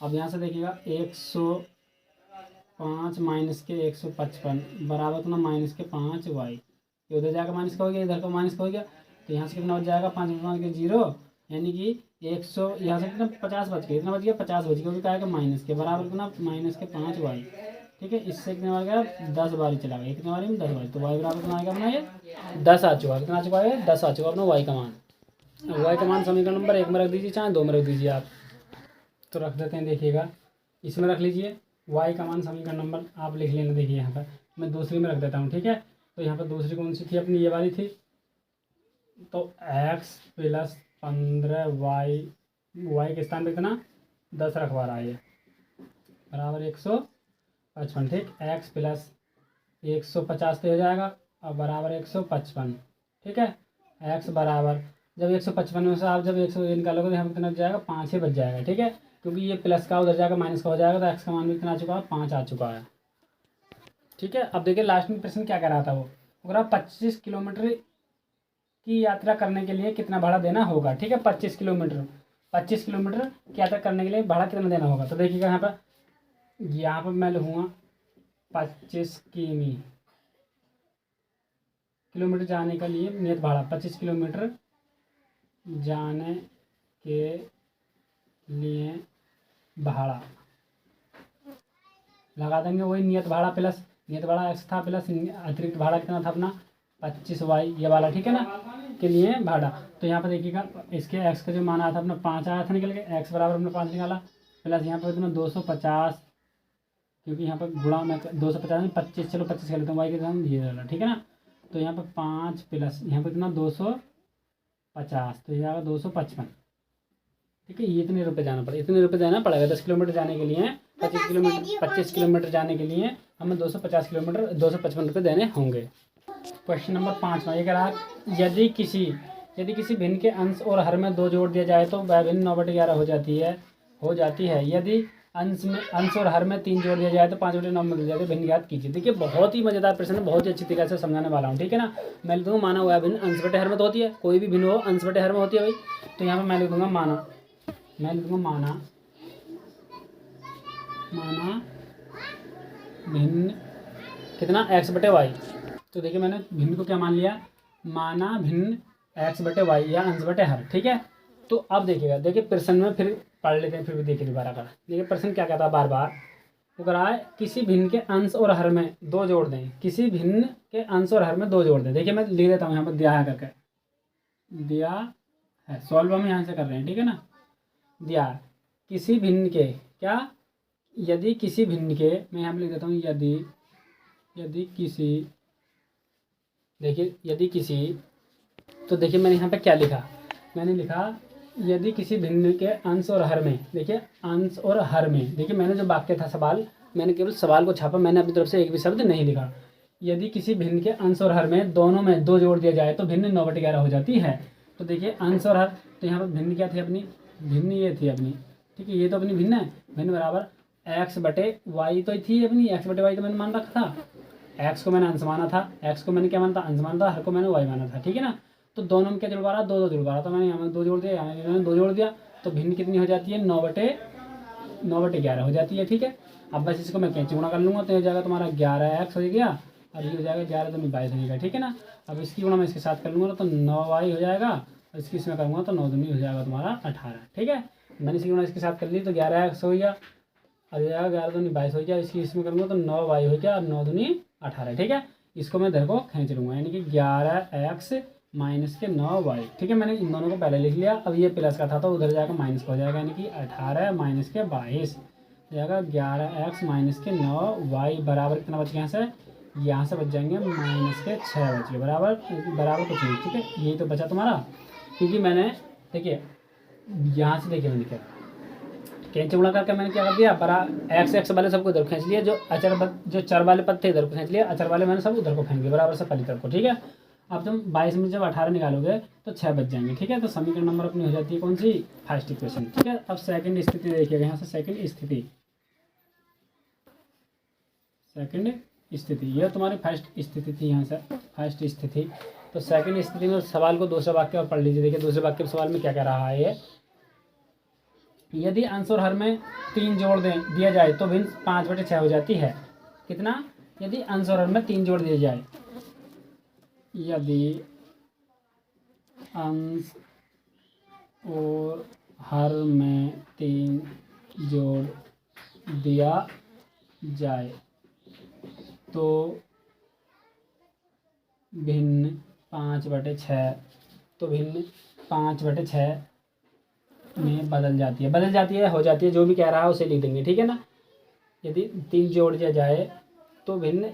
अब यहाँ से देखिएगा 105 माइनस के 155 बराबर कितना माइनस के 5 वाई, ये उधर जाकर माइनस का हो गया, इधर का माइनस का हो गया, तो यहाँ से कितना बच जाएगा 5 के 0, यानी कि 100, यहाँ से कितना 50 बच गया, कितना बच गया 50 बच गया, वो क्या आएगा माइनस के बराबर कितना माइनस के 5 वाई, ठीक है। इससे कितने बार गया 10 बार चला गया, कितने बार में 10 बार, तो वाई बराबर कितना आएगा अपना, ये 10 आ चुका, कितना आ चुका है 10 आ चुका अपना वाई का मान। वाई का मान समीकरण नंबर 1 में रख दीजिए, चाहे 2 में रख दीजिए आप, तो रख देते हैं। देखिएगा इसमें रख लीजिए वाई का मान समीकरण नंबर आप लिख लेना। देखिए यहाँ पर मैं दूसरी में रख देता हूँ, ठीक है। तो यहाँ पर दूसरी कौन सी थी अपनी, ये वाली थी, तो एक्स प्लस 15 वाई के स्थान पर कितना 10 रखवा रहा है ये बराबर 155, ठीक। एक्स प्लस 150 तो हो जाएगा और बराबर 155, ठीक है। एक्स बराबर जब 155 में से आप जब 100 निकालोगे तो यहाँ कितना बच जाएगा 5 ही बच जाएगा, ठीक है, क्योंकि ये प्लस का उधर जाएगा माइनस का हो जाएगा, तो एक्स का मान भी कितना आ चुका है 5 आ चुका है, ठीक है। अब देखिए लास्ट में प्रश्न क्या कर रहा था वो, अगर आप 25 किलोमीटर की यात्रा करने के लिए कितना भाड़ा देना होगा, ठीक है। 25 किलोमीटर की यात्रा करने के लिए भाड़ा कितना देना होगा, तो देखिएगा यहाँ पर मैं लिखूँगा 25 किलोमीटर जाने के लिए नियत भाड़ा, 25 किलोमीटर जाने के लिए भाड़ा लगा देंगे, वही नियत भाड़ा एक्स था प्लस अतिरिक्त भाड़ा कितना था अपना 25 वाई ये वाला, ठीक है ना, के लिए भाड़ा। तो यहाँ पर देखिएगा इसके एक्स का जो मान आया था अपना 5 आया था निकल के, एक्स बराबर अपना 5 निकाला, प्लस यहाँ पर इतना 250, क्योंकि यहाँ पर गुणा में 250 में 25, चलो 25 कर लेते हैं, वाई के दाम ये वाला, ठीक है ना। तो यहाँ पर 5 प्लस यहाँ पर कितना 250, तो ये आएगा 255, ठीक है। ये इतने रुपये जाना पड़ेगा 10 किलोमीटर जाने के लिए, 25 किलोमीटर जाने के लिए हमें 255 रुपये देने होंगे। क्वेश्चन नंबर 5 में ये कह रहा है, यदि किसी भिन्न के अंश और हर में 2 जोड़ दिया जाए तो वह भिन्न 9/11 हो जाती है। यदि अंश और हर में 3 जोड़ दिया जाए तो 5/9 मिल जाते, भिन्न ज्ञात कीजिए। देखिए बहुत ही मजेदार प्रश्न है, बहुत ही अच्छी तरीके से समझाने वाला हूँ, ठीक है ना। मैं लिख दूँगा माना हुआ भिन्न अंश बटे हर में तो होती है, कोई भी भिन्न हो अंश बटे हर में होती है भाई। तो यहाँ पर मैं लिख दूँगा माना, मैं लिख दूँगा माना भिन्न कितना x बटे वाई। तो देखिए मैंने भिन्न को क्या मान लिया, माना भिन्न x बटे वाई या अंश बटे हर, ठीक है। तो अब देखिएगा, देखिए प्रश्न में फिर पढ़ लेते हैं, फिर भी देखिए दोबारा कर। देखिए प्रश्न क्या कहता है, बार बार वो कह रहा है किसी भिन्न के अंश और हर में 2 जोड़ दें, किसी भिन्न के अंश और हर में 2 जोड़ दें। देखिए मैं लिख देता हूँ यहाँ पर दिया है करके, दिया है, सॉल्व हम यहाँ से कर रहे हैं, ठीक है ना। दिया किसी भिन्न के क्या, यदि किसी भिन्न के, मैं यहाँ पर लिख देता हूँ यदि किसी, देखिए यदि किसी, तो देखिए मैंने यहाँ पे क्या लिखा, मैंने लिखा यदि किसी भिन्न के अंश और हर में, देखिए अंश और हर में, देखिए मैंने जो वाक्य था सवाल, मैंने केवल सवाल को छापा, मैंने अपनी तरफ से एक भी शब्द नहीं लिखा। यदि किसी भिन्न के अंश और हर में दोनों में 2 जोड़ दिया जाए तो भिन्न 9/11 हो जाती है। तो देखिए अंश और हर, तो यहाँ पर भिन्न क्या थी अपनी, भिन्न ये थी अपनी, ठीक है, ये तो अपनी भिन्न है, भिन्न बराबर x बटे वाई तो थी अपनी, x बटे वाई तो मैंने मान रखा था, x को मैंने अंश माना था, x को मैंने क्या माना था, अंश माना था, हर को मैंने वाई माना था, ठीक है ना। तो दोनों में क्या जुड़वा रहा, 2 जुड़वा रहा, तो मैंने यहाँ 2 जोड़ दिया, यहाँ मैंने 2 जोड़ दिया, तो भिन्न कितनी हो जाती है, 9/11 हो जाती है, ठीक है। अब बस इसको मैं कैंची गुणा कर लूँगा, तो हो जाएगा तुम्हारा 11x हो गया, और ये हो जाएगा 11 तो 22 हो जाएगा, ठीक है ना। अब इसकी गुणा मैं इसके साथ कर लूँगा तो 9y हो जाएगा, और इसकी इसमें करूँगा तो 9 दूनी हो जाएगा तुम्हारा 18, ठीक है। मैंने इसकी गुणा इसके साथ कर ली तो 11x हो गया, और हो जाएगा 11 दूनी 22 हो गया, इसकी इसमें करूँगा तो 9y हो गया, और 9 दूनी 18, ठीक है। इसको मैं इधर को खींच लूँगा, यानी कि 11x माइनस के 9y, ठीक है। मैंने इन दोनों को पहले लिख लिया, अब ये प्लस का था तो उधर जाकर माइनस का हो जाएगा, यानी कि 18 माइनस के 22 हो जाएगा 11x माइनस के 9y बराबर कितना बच गया, यहाँ से बच जाएंगे माइनस के 6 बच गए, बराबर कुछ नहीं, ठीक है। यही तो बचा तुम्हारा, क्योंकि मैंने देखिए यहाँ से देखिए मैंने क्या कैंची गुणा करके मैंने क्या कर दिया, बड़ा x वाले सबको इधर खींच लिया, जो चर वाले पद थे इधर को खींच लिया, अचर वाले मैंने सब उधर को फेंक दिया बराबर से पहली तरफ को, ठीक है। अब तुम 22 में जब 18 निकालोगे तो 6 बच जाएंगे, ठीक है। तो समीकरण नंबर अपनी हो जाती है कौन सी, फर्स्ट इक्वेशन, ठीक है। अब सेकंड स्थिति देखिएगा, यहाँ से सेकंड स्थिति, यह तुम्हारी फर्स्ट स्थिति थी, यहाँ से फर्स्ट स्थिति। तो सेकंड स्थिति में सवाल को दूसरे वाक्य और पढ़ लीजिए। देखिए दूसरे वाक्य सवाल में क्या कह रहा है ये, यदि अंश और हर में 3 जोड़ दिया जाए तो भिन्न 5/6 हो जाती है। कितना, यदि अंश और हर में 3 जोड़ दिए जाए, यदि अंश और हर में 3 जोड़ दिया जाए तो भिन्न 5/6, तो भिन्न 5/6 में बदल जाती है, हो जाती है, जो भी कह रहा है उसे लिख देंगे, ठीक है ना। यदि 3 जोड़ दिया जाए तो भिन्न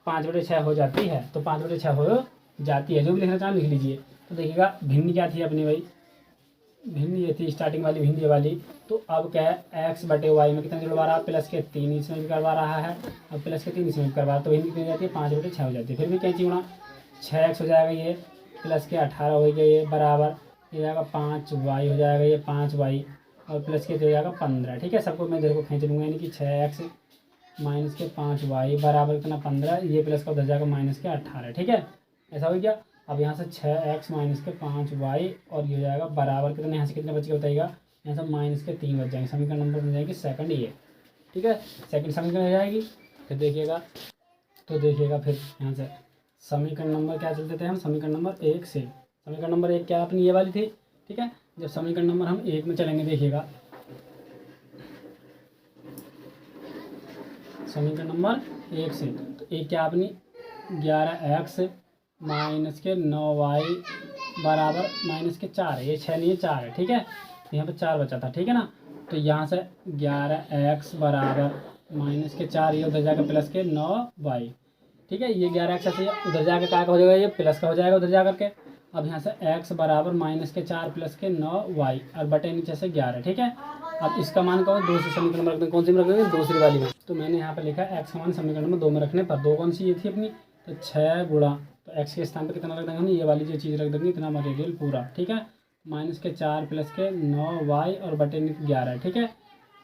5/6 हो जाती है, तो 5/6 हो जाती है, जो भी लिखना चाहें लिख लीजिए। तो देखिएगा भिन्न क्या थी अपनी भाई, भिन्न ये थी स्टार्टिंग वाली, भिन्न ये वाली। तो अब क्या है, x बटे वाई में कितना जुड़वा रहा है, प्लस के 3 इसमें भी करवा रहा है, अब प्लस के 3 इसमें भी करवा रहा है, तो भिन्न कितनी हो जाती है, 5/6 हो जाती है। फिर भी कैंची गुणा 6x हो जाएगा, ये प्लस के 18 हो गया, ये बराबर ये जाएगा 5y हो जाएगा, ये 5y और प्लस के हो जाएगा 15, ठीक है। सबको मैं इधर को खींच लूँगा, यानी कि 6x माइनस के 5y बराबर कितना 15, ये प्लस का उधर जाएगा माइनस के 18, ठीक है। ऐसा हो गया। अब यहाँ से 6x माइनस के 5y और ये हो जाएगा बराबर कितने, यहाँ से कितने बच के बताइएगा, यहाँ से माइनस के 3 बच जाएंगे। समीकरण नंबर बन जाएगी सेकंड ये, ठीक है, सेकंड समीकरण हो जाएगी। फिर देखिएगा, तो देखिएगा फिर यहाँ से समीकरण नंबर क्या चलते थे हम, समीकरण नंबर 1 से, समीकरण नंबर 1 क्या अपनी ये वाली थी, ठीक है। जब समीकरण नंबर हम 1 में चलेंगे, देखिएगा समीकरण नंबर 1 से, तो एक क्या अपनी 11x माइनस के 9y बराबर माइनस के 4 है, ये 6 नहीं है 4 है, ठीक है। यहाँ पे 4 बचा था, ठीक है ना। तो यहाँ से 11x बराबर माइनस के 4, ये उधर जाकर प्लस के 9y, ठीक है। ये 11x ऐसे उधर जाकर क्या हो जाएगा, ये प्लस का हो जाएगा उधर जा करके। अब यहाँ से x बराबर माइनस के 4 प्लस के 9y और बटे नीचे से 11, ठीक है। अब इसका मान कहो दूसरी समीकरण में रख दें, कौन सी में रख देंगे, दूसरी वाली में। तो मैंने यहाँ पे लिखा है x का मान समीकरण में 2 में रखने पर, 2 कौन सी ये थी अपनी, तो 6 गुणा, तो x के स्थान पर कितना रख देंगे हम, ये वाली जो चीज़ रख देंगे, इतना मटेरियल पूरा, ठीक है। माइनस के 4 प्लस के 9y और बटे नीचे 11, ठीक है।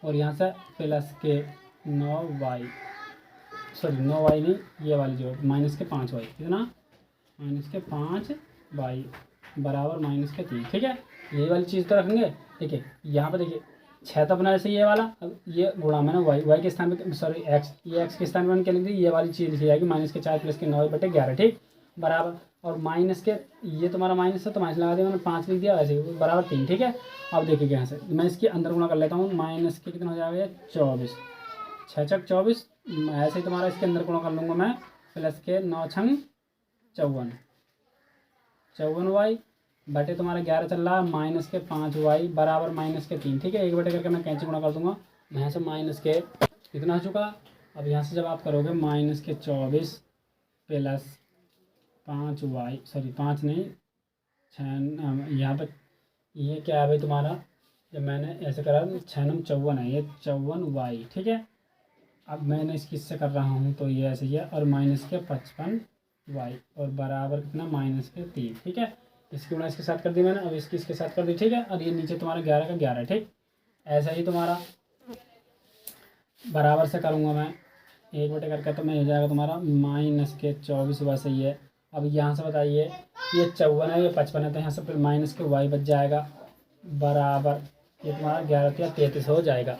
और यहाँ से प्लस के 9y, सॉरी 9y नहीं, ये वाली जो माइनस के 5y, कितना माइनस के 5y बराबर माइनस के 3। ठीक है, यही वाली चीज़ तो रखेंगे। देखिए यहाँ पर देखिए 6 तो अपना ऐसे ये वाला, अब ये गुणा में ना y के स्थान पे, सॉरी x, ये x के स्थान पर क्या लिख दी, ये वाली चीज़ लिखी जाएगी माइनस के 4 प्लस के 9/11। ठीक, बराबर, और माइनस के, ये तुम्हारा माइनस है तो माइनस लगा दिया मैंने, 5 लिख दिया, वैसे ही बराबर 3। ठीक है, अब देखिए यहाँ से मैं इसके अंदर गुणा कर लेता हूँ, माइनस के कितना हो जाएगा 24, 6 छक 24, ऐसे ही तुम्हारा इसके अंदर गुणा कर लूँगा मैं, प्लस के 9 छंग 54, 54y बटे तुम्हारा 11 चल रहा है, माइनस के 5y बराबर माइनस के 3। ठीक है, एक बटे करके मैं कैंची गुणा कर दूंगा, यहाँ से माइनस के कितना हो चुका। अब यहाँ से जब आप करोगे माइनस के 24 प्लस 5y, सॉरी 5 नहीं 6, यहाँ पर ये क्या है भाई तुम्हारा, जब मैंने ऐसे करा 6 9 54 है, ये 54y। ठीक है, अब मैंने इसकी इससे कर रहा हूँ तो ये ऐसे ही है, और माइनस के 55y और बराबर कितना माइनस के 3। ठीक है, इसकी गुणा इसके साथ कर दी मैंने, अब इसकी इसके साथ कर दी। ठीक है, और ये नीचे तुम्हारा 11 का 11। ठीक, ऐसा ही तुम्हारा बराबर से करूँगा मैं, एक बटे करके, तो मैं हो जाएगा तुम्हारा माइनस के 24 वैसे ही है। अब यहाँ से बताइए, ये 54 है, ये 55 है, तो यहाँ से फिर माइनस के y बच जाएगा, बराबर ये तुम्हारा 11 या 33 हो जाएगा,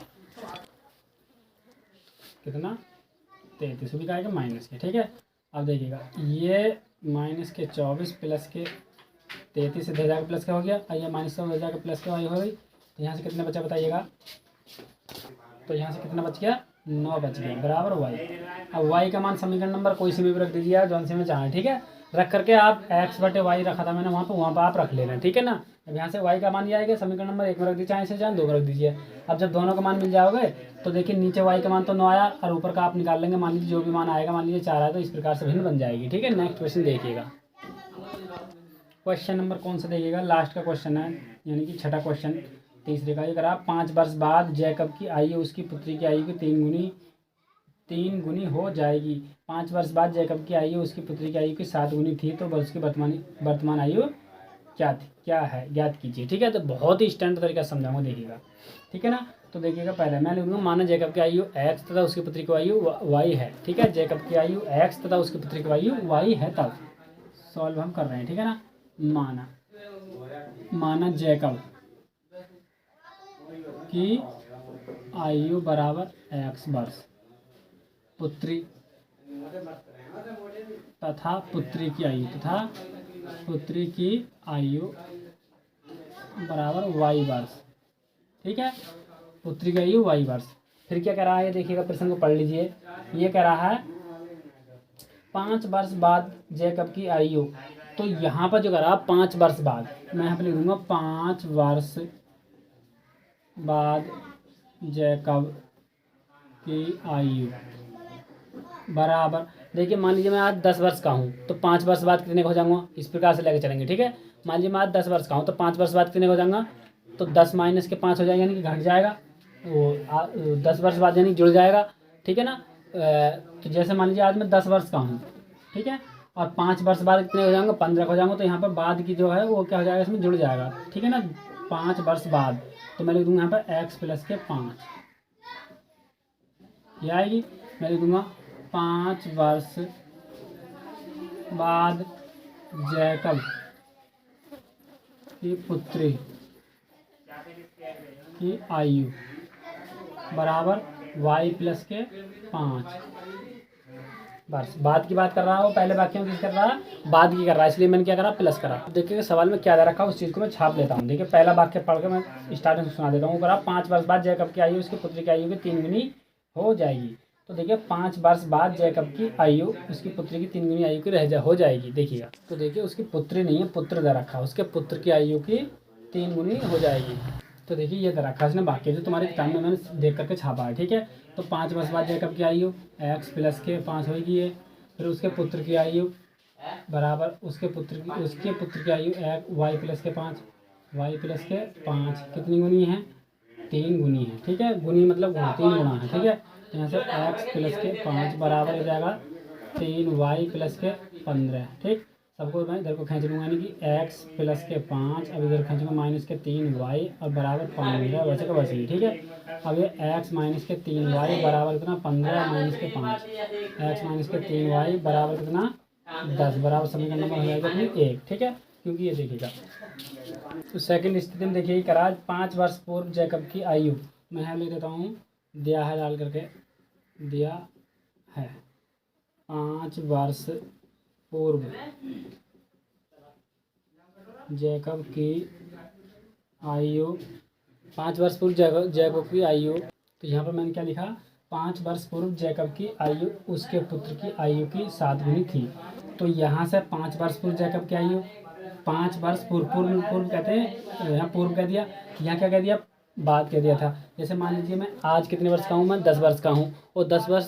कितना 33 भी आएगा माइनस के। ठीक है, अब देखिएगा ये माइनस के 24 प्लस के 33 से दे जाकर प्लस का हो गया, और ये माइनस से दे जाकर प्लस का हो गई, तो यहाँ से कितना बचा बताइएगा, तो यहाँ से कितना बच गया 9 बच गया, बराबर y। अब y का मान समीकरण नंबर कोई से भी रख दीजिए आप, जौन से में चाहें। ठीक है, रख करके आप x बटे y रखा था मैंने वहाँ पर आप रख लेना। ठीक है ना, अब यहाँ से y का मान ये आएगा, समीकरण नंबर 1 में रख दीजिए, चाहे से चाहे 2 में रख दीजिए। अब जब दोनों का मान मिल जाओगे तो देखिए नीचे y का मान तो 9 आया, और ऊपर का आप निकाल लेंगे, मान लीजिए जो भी मान आएगा, मान लीजिए 4 आया, तो इस प्रकार से भिन्न बन जाएगी। ठीक है, नेक्स्ट क्वेश्चन देखिएगा, क्वेश्चन नंबर कौन सा देखिएगा, लास्ट का क्वेश्चन है, यानी कि छठा क्वेश्चन तीसरे का। अगर आप 5 वर्ष बाद जैकब की आयु उसकी पुत्री की आयु की 3 गुनी हो जाएगी। 5 वर्ष बाद जैकब की आयु उसकी पुत्री की आयु की 7 गुनी थी, तो उसकी वर्तमान आयु क्या है ज्ञात कीजिए। ठीक है, तो बहुत ही स्टैंडर्ड तरीका से समझाऊंगा, देखिएगा। ठीक है ना, तो देखिएगा पहले मैं लिखूंगा, माना जैकब की आयु x तथा उसकी पुत्री की आयु y है। ठीक है, जैकब की आयु x तथा उसकी पुत्री की आयु y है, तब सॉल्व हम कर रहे हैं। ठीक है ना, माना जैकब की आयु बराबर x वर्ष, पुत्री तथा पुत्री की आयु बराबर y वर्ष। ठीक है, पुत्री की आयु y वर्ष। फिर क्या कह रहा है, देखिएगा प्रश्न को पढ़ लीजिए। ये कह रहा है 5 वर्ष बाद जैकब की आयु, तो यहाँ पर जो कह रहा है 5 वर्ष बाद, मैं यहाँ पर लिख दूंगा 5 वर्ष बाद जैकब की आयु बराबर, देखिए मान लीजिए मैं आज 10 वर्ष का हूँ, तो 5 वर्ष बाद कितने का हो जाऊँगा, इस प्रकार से लेकर चलेंगे। ठीक है, मान लीजिए मैं आज 10 वर्ष का हूँ, तो 5 वर्ष बाद कितने का हो जाऊँगा, तो 10 माइनस के 5 हो जाएगा, यानी कि घट जाएगा, वो 10 वर्ष बाद यानी जुड़ जाएगा। ठीक है ना, तो जैसे मान लीजिए आज मैं 10 वर्ष का हूँ, ठीक है, और 5 वर्ष बाद कितने हो जाएंगे, 15 हो जाएंगे, तो यहाँ पर बाद की जो है वो क्या हो जाएगा, इसमें जुड़ जाएगा। ठीक है ना, 5 वर्ष बाद, तो मैं लिख दूँगा यहाँ पर x प्लस के 5, ये आएगी। मैं लिख दूँगा 5 वर्ष बाद जैकब की पुत्री की आयु बराबर y प्लस के 5 वर्ष। बाद की बात कर रहा हूँ, पहले वाक्य में किस कर रहा है, बाद की कर रहा है, इसलिए मैंने क्या करा, प्लस करा। देखिए सवाल में क्या दे रखा है, उस चीज़ को मैं छाप लेता हूँ। देखिए पहला वाक्य पढ़ के मैं स्टार्टिंग सुना देता हूँ। करा 5 वर्ष बाद जैकब की आयु उसकी पुत्री की आयु की 3 गुनी हो जाएगी। तो देखिए 5 वर्ष बाद जैकब की आयु उसकी पुत्री की 3 गुनी आयु की हो जाएगी। देखिएगा, तो देखिए उसकी पुत्री नहीं है, पुत्र दे रखा है, उसके पुत्र की आयु की 3 गुनी हो जाएगी। तो देखिए ये दे रखा है इसने, वाक्य जो तुम्हारे किताब में मैंने देख करके छापा है। ठीक है, तो 5 वर्ष बाद जैकब की आयु x प्लस के 5 होगी है, फिर उसके पुत्र की आयु बराबर उसके पुत्र की आयु y प्लस के 5, y प्लस के 5 कितनी गुनी है, 3 गुनी है। ठीक है, गुनी मतलब गुना, 3 गुना है। ठीक है, यहाँ से x प्लस के 5 बराबर हो जाएगा 3y प्लस के 15। ठीक, सबको मैं इधर को खींच लूँगा, यानी कि x प्लस के 5, अब इधर खींचूँगा माइनस के 3y और बराबर 5 मिल रहा है, वैसे का वैसे ही। ठीक है, अब ये x माइनस के 3y बराबर कितना 15 माइनस के 5, x माइनस के 3y बराबर कितना 10, बराबर समीकरण नंबर हो जाएगा अपनी 1। ठीक है, क्योंकि ये देखिएगा तो सेकंड स्थिति में देखिए कराज 5 वर्ष पूर्व जैकब की आयु, मैं यहाँ लिख देता हूँ, दिया है डाल करके, दिया है 5 वर्ष पूर्व जैकब की आयु, 5 वर्ष पूर्व जैकब की आयु, तो यहाँ पर मैंने क्या लिखा, 5 वर्ष पूर्व जैकब की आयु उसके पुत्र की आयु की 7 गुनी थी। तो यहाँ से 5 वर्ष पूर्व जैकब की आयु, 5 वर्ष पूर्व, पूर्व कहते हैं, यहाँ पूर्व कह दिया, यहाँ क्या कह दिया, बाद कह दिया था। जैसे मान लीजिए मैं आज कितने वर्ष का हूँ, मैं 10 वर्ष का हूँ, और 10 वर्ष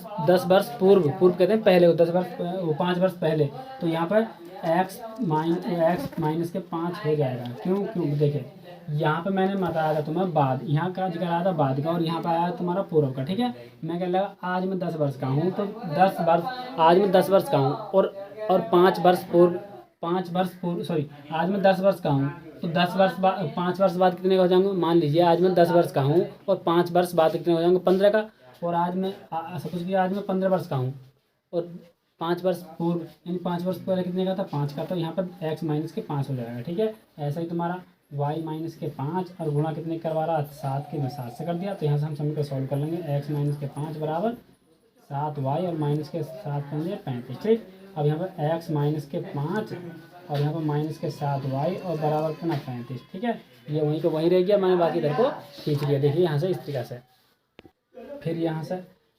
पूर्व, पूर्व कहते हैं पहले, वो 10 वर्ष, वो 5 वर्ष पहले, तो यहाँ पर x माइनस के 5 हो जाएगा। क्यों देखे यहाँ पे मैंने बताया था तुम्हें बाद, यहाँ का जिक्र आया था बाद का, और यहाँ पर आया तुम्हारा पूर्व का। ठीक है, मैं क्या लगा, आज मैं 10 वर्ष का हूँ, तो 10 वर्ष, आज मैं 10 वर्ष का हूँ, और 5 वर्ष पूर्व सॉरी, आज मैं 10 वर्ष का हूँ, तो 10 वर्ष बाद, 5 वर्ष बाद कितने का हो जाएंगे, मान लीजिए आज मैं 10 वर्ष का हूँ, और 5 वर्ष बाद कितने हो जाएंगे 15 का, और आज मैं सपोज कि आज मैं 15 वर्ष का हूँ, और 5 वर्ष पूर्व, यानी 5 वर्ष पहले कितने का था, 5 का, तो यहाँ पर x माइनस के 5 हो जाएगा। ठीक है, ऐसा ही तुम्हारा y माइनस के 5 और गुणा कितने करवा रहा, 7 के, मैं 7 से कर दिया, तो यहाँ से हम समीकरण सॉल्व कर लेंगे, x माइनस के 5 बराबर 7y और माइनस के 7 पंजे 35। ठीक, अब यहाँ पर x माइनस के 5 और यहाँ पर माइनस के 7y और बराबर कितना 35। ठीक है, ये वहीं को वहीं रह गया, मैंने बाकी इधर को खींच लिया, देखिए यहाँ से इस तरीके से। फिर यहाँ से,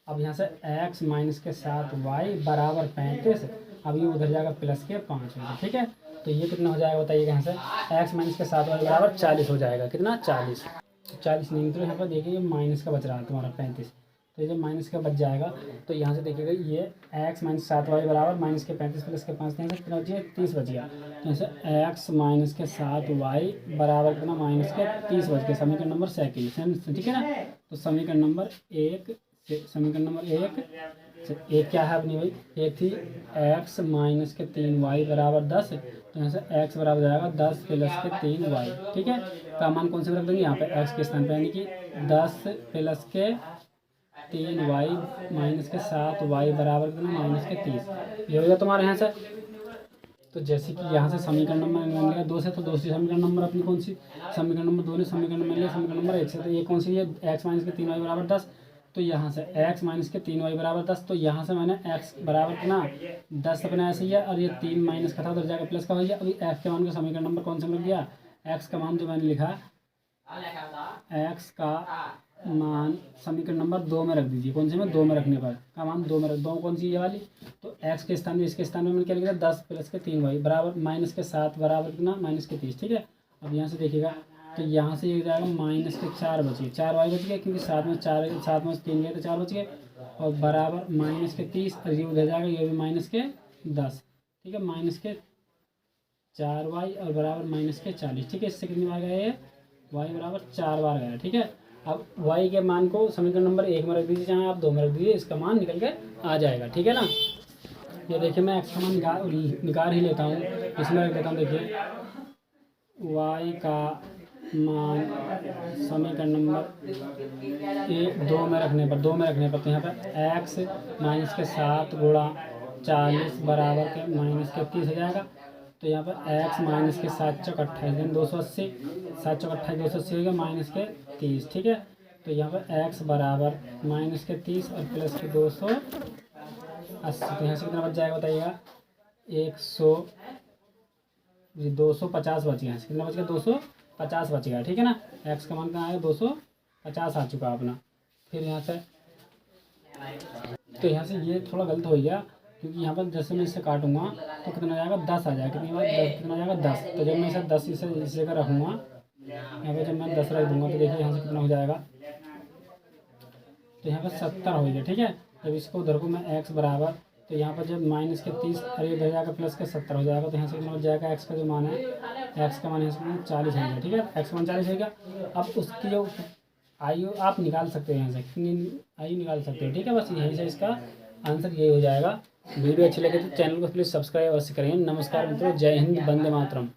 अब यहाँ से x माइनस के 7y बराबर 35, अब ये उधर जाएगा प्लस के 5 में। ठीक है, तो ये कितना हो जाएगा बताइएगा, यहाँ से x माइनस के 7y बराबर 40 हो जाएगा, कितना 40, 40 नहीं, तो यहाँ पर देखिए ये माइनस का बच रहा है तुम्हारा 35, तो ये जब माइनस का बच जाएगा, तो यहाँ से देखिएगा ये x माइनस 7y बराबर माइनस के 35 प्लस के 5, यहाँ से कितना बचिए 30 बच गया, तो यहाँ से x माइनस के 7y बराबर कितना माइनस के 30 बच गया, समीकरण नंबर सेकंड। ठीक है ना, तो समीकरण नंबर एक क्या है अपनी भाई, एक थी x माइनस के 3y बराबर 10, तो यहाँ से x बराबर जाएगा 10 प्लस के 3y। ठीक है, का मान कौन से रख देंगे यहाँ पे x के स्थान पे, यानी कि 10 प्लस के 3y माइनस के 7y बराबर कितना माइनस के 30, ये हो गया तुम्हारे यहाँ से। तो जैसे कि यहाँ से समीकरण नंबर मिल गया 2 से, तो दूसरी समीकरण नंबर अपनी कौन सी, समीकरण नंबर 2 ने समीकरण मिल गया समीकरण नंबर 1 से, तो ये कौन सी है, x माइनस के 3y बराबर 10, तो यहाँ से x माइनस के 3y बराबर 10, तो यहाँ से मैंने x बराबर कितना 10 अपना ऐसे ही है, और ये 3 माइनस का था उधर जाकर प्लस का हो गया। अभी x के मान का समीकरण नंबर कौन सा मिल गया, x का मान जो मैंने लिखा, x का मान समीकरण नंबर 2 में रख दीजिए, कौन से में 2 में रखने पर का मान 2 में रख, 2 कौन सी ये वाली, तो x के स्थान में, इसके स्थान में मैंने क्या लिखा 10 प्लस के 3y बराबर माइनस के 7 बराबर कितना माइनस के 30। ठीक है, अब यहाँ से देखिएगा, तो यहाँ से ये जाएगा माइनस के 4 बचे, 4y बच गया, क्योंकि 7 में 3 गए तो 4 बच गए, और बराबर माइनस के 30, और ये उधर जाएगा, ये भी माइनस के 10। ठीक है, माइनस के 4y और बराबर माइनस के 40। ठीक है, इससे कितनी बार गया ये, y बराबर 4 बार गया। ठीक है, अब y के मान को समीकरण नंबर 1 में रख दीजिए, चाहे आप 2 में रख दीजिए, इसका मान निकल के आ जाएगा। ठीक है ना, ये देखिए मैं x का मान निकाल ही लेता हूँ, इसमें रख देता हूँ, देखिए y का मान समीकरण नंबर 2 में रखने पर, तो यहाँ पर x माइनस के 7 गुणा 40 बराबर के माइनस के 30 हो जाएगा, तो यहाँ पर x माइनस के 7 चौक 28 280, 7 चौक 28 280 हो गया माइनस के 30। ठीक है, तो यहाँ पर x बराबर माइनस के 30 और प्लस के 280, तो यहाँ से कितना बच जाएगा बताइएगा, 250 बच गया, कितना बच गया 250 बच गया। ठीक है ना, x का मान कहाँ आया 250 आ चुका अपना। फिर यहाँ से, तो यहाँ से ये थोड़ा गलत हो गया, क्योंकि यहाँ पर जैसे मैं इसे काटूंगा तो कितना आ जाएगा 10 आ जाएगा, कितनी बार 10, कितना आ जाएगा 10, तो जब मैं इसे 10 इस जगह रखूँगा, यहाँ पर जब मैं 10 रख दूँगा, तो देखिए यहाँ से कितना हो जाएगा, तो यहाँ पर 70 हो गया। ठीक है, जब इसको उधर को मैं x बराबर, तो यहाँ पर जब माइनस के 30 और ये उधर जाएगा प्लस के 70 हो जाएगा, तो यहाँ से कितना हो जाएगा, x का जो मान है, x का मान यहाँ से 40 हो गया। ठीक है, x का मान 40 हो गया। अब उसकी जो आयु आप निकाल सकते हैं, यहाँ से आयु निकाल सकते हैं। ठीक है, बस यहीं से इसका आंसर यही हो जाएगा, वीडियो अच्छी लगे तो चैनल को प्लीज़ सब्सक्राइब अवश्य करें। नमस्कार मित्रों, जय हिंद, वंदे मातरम।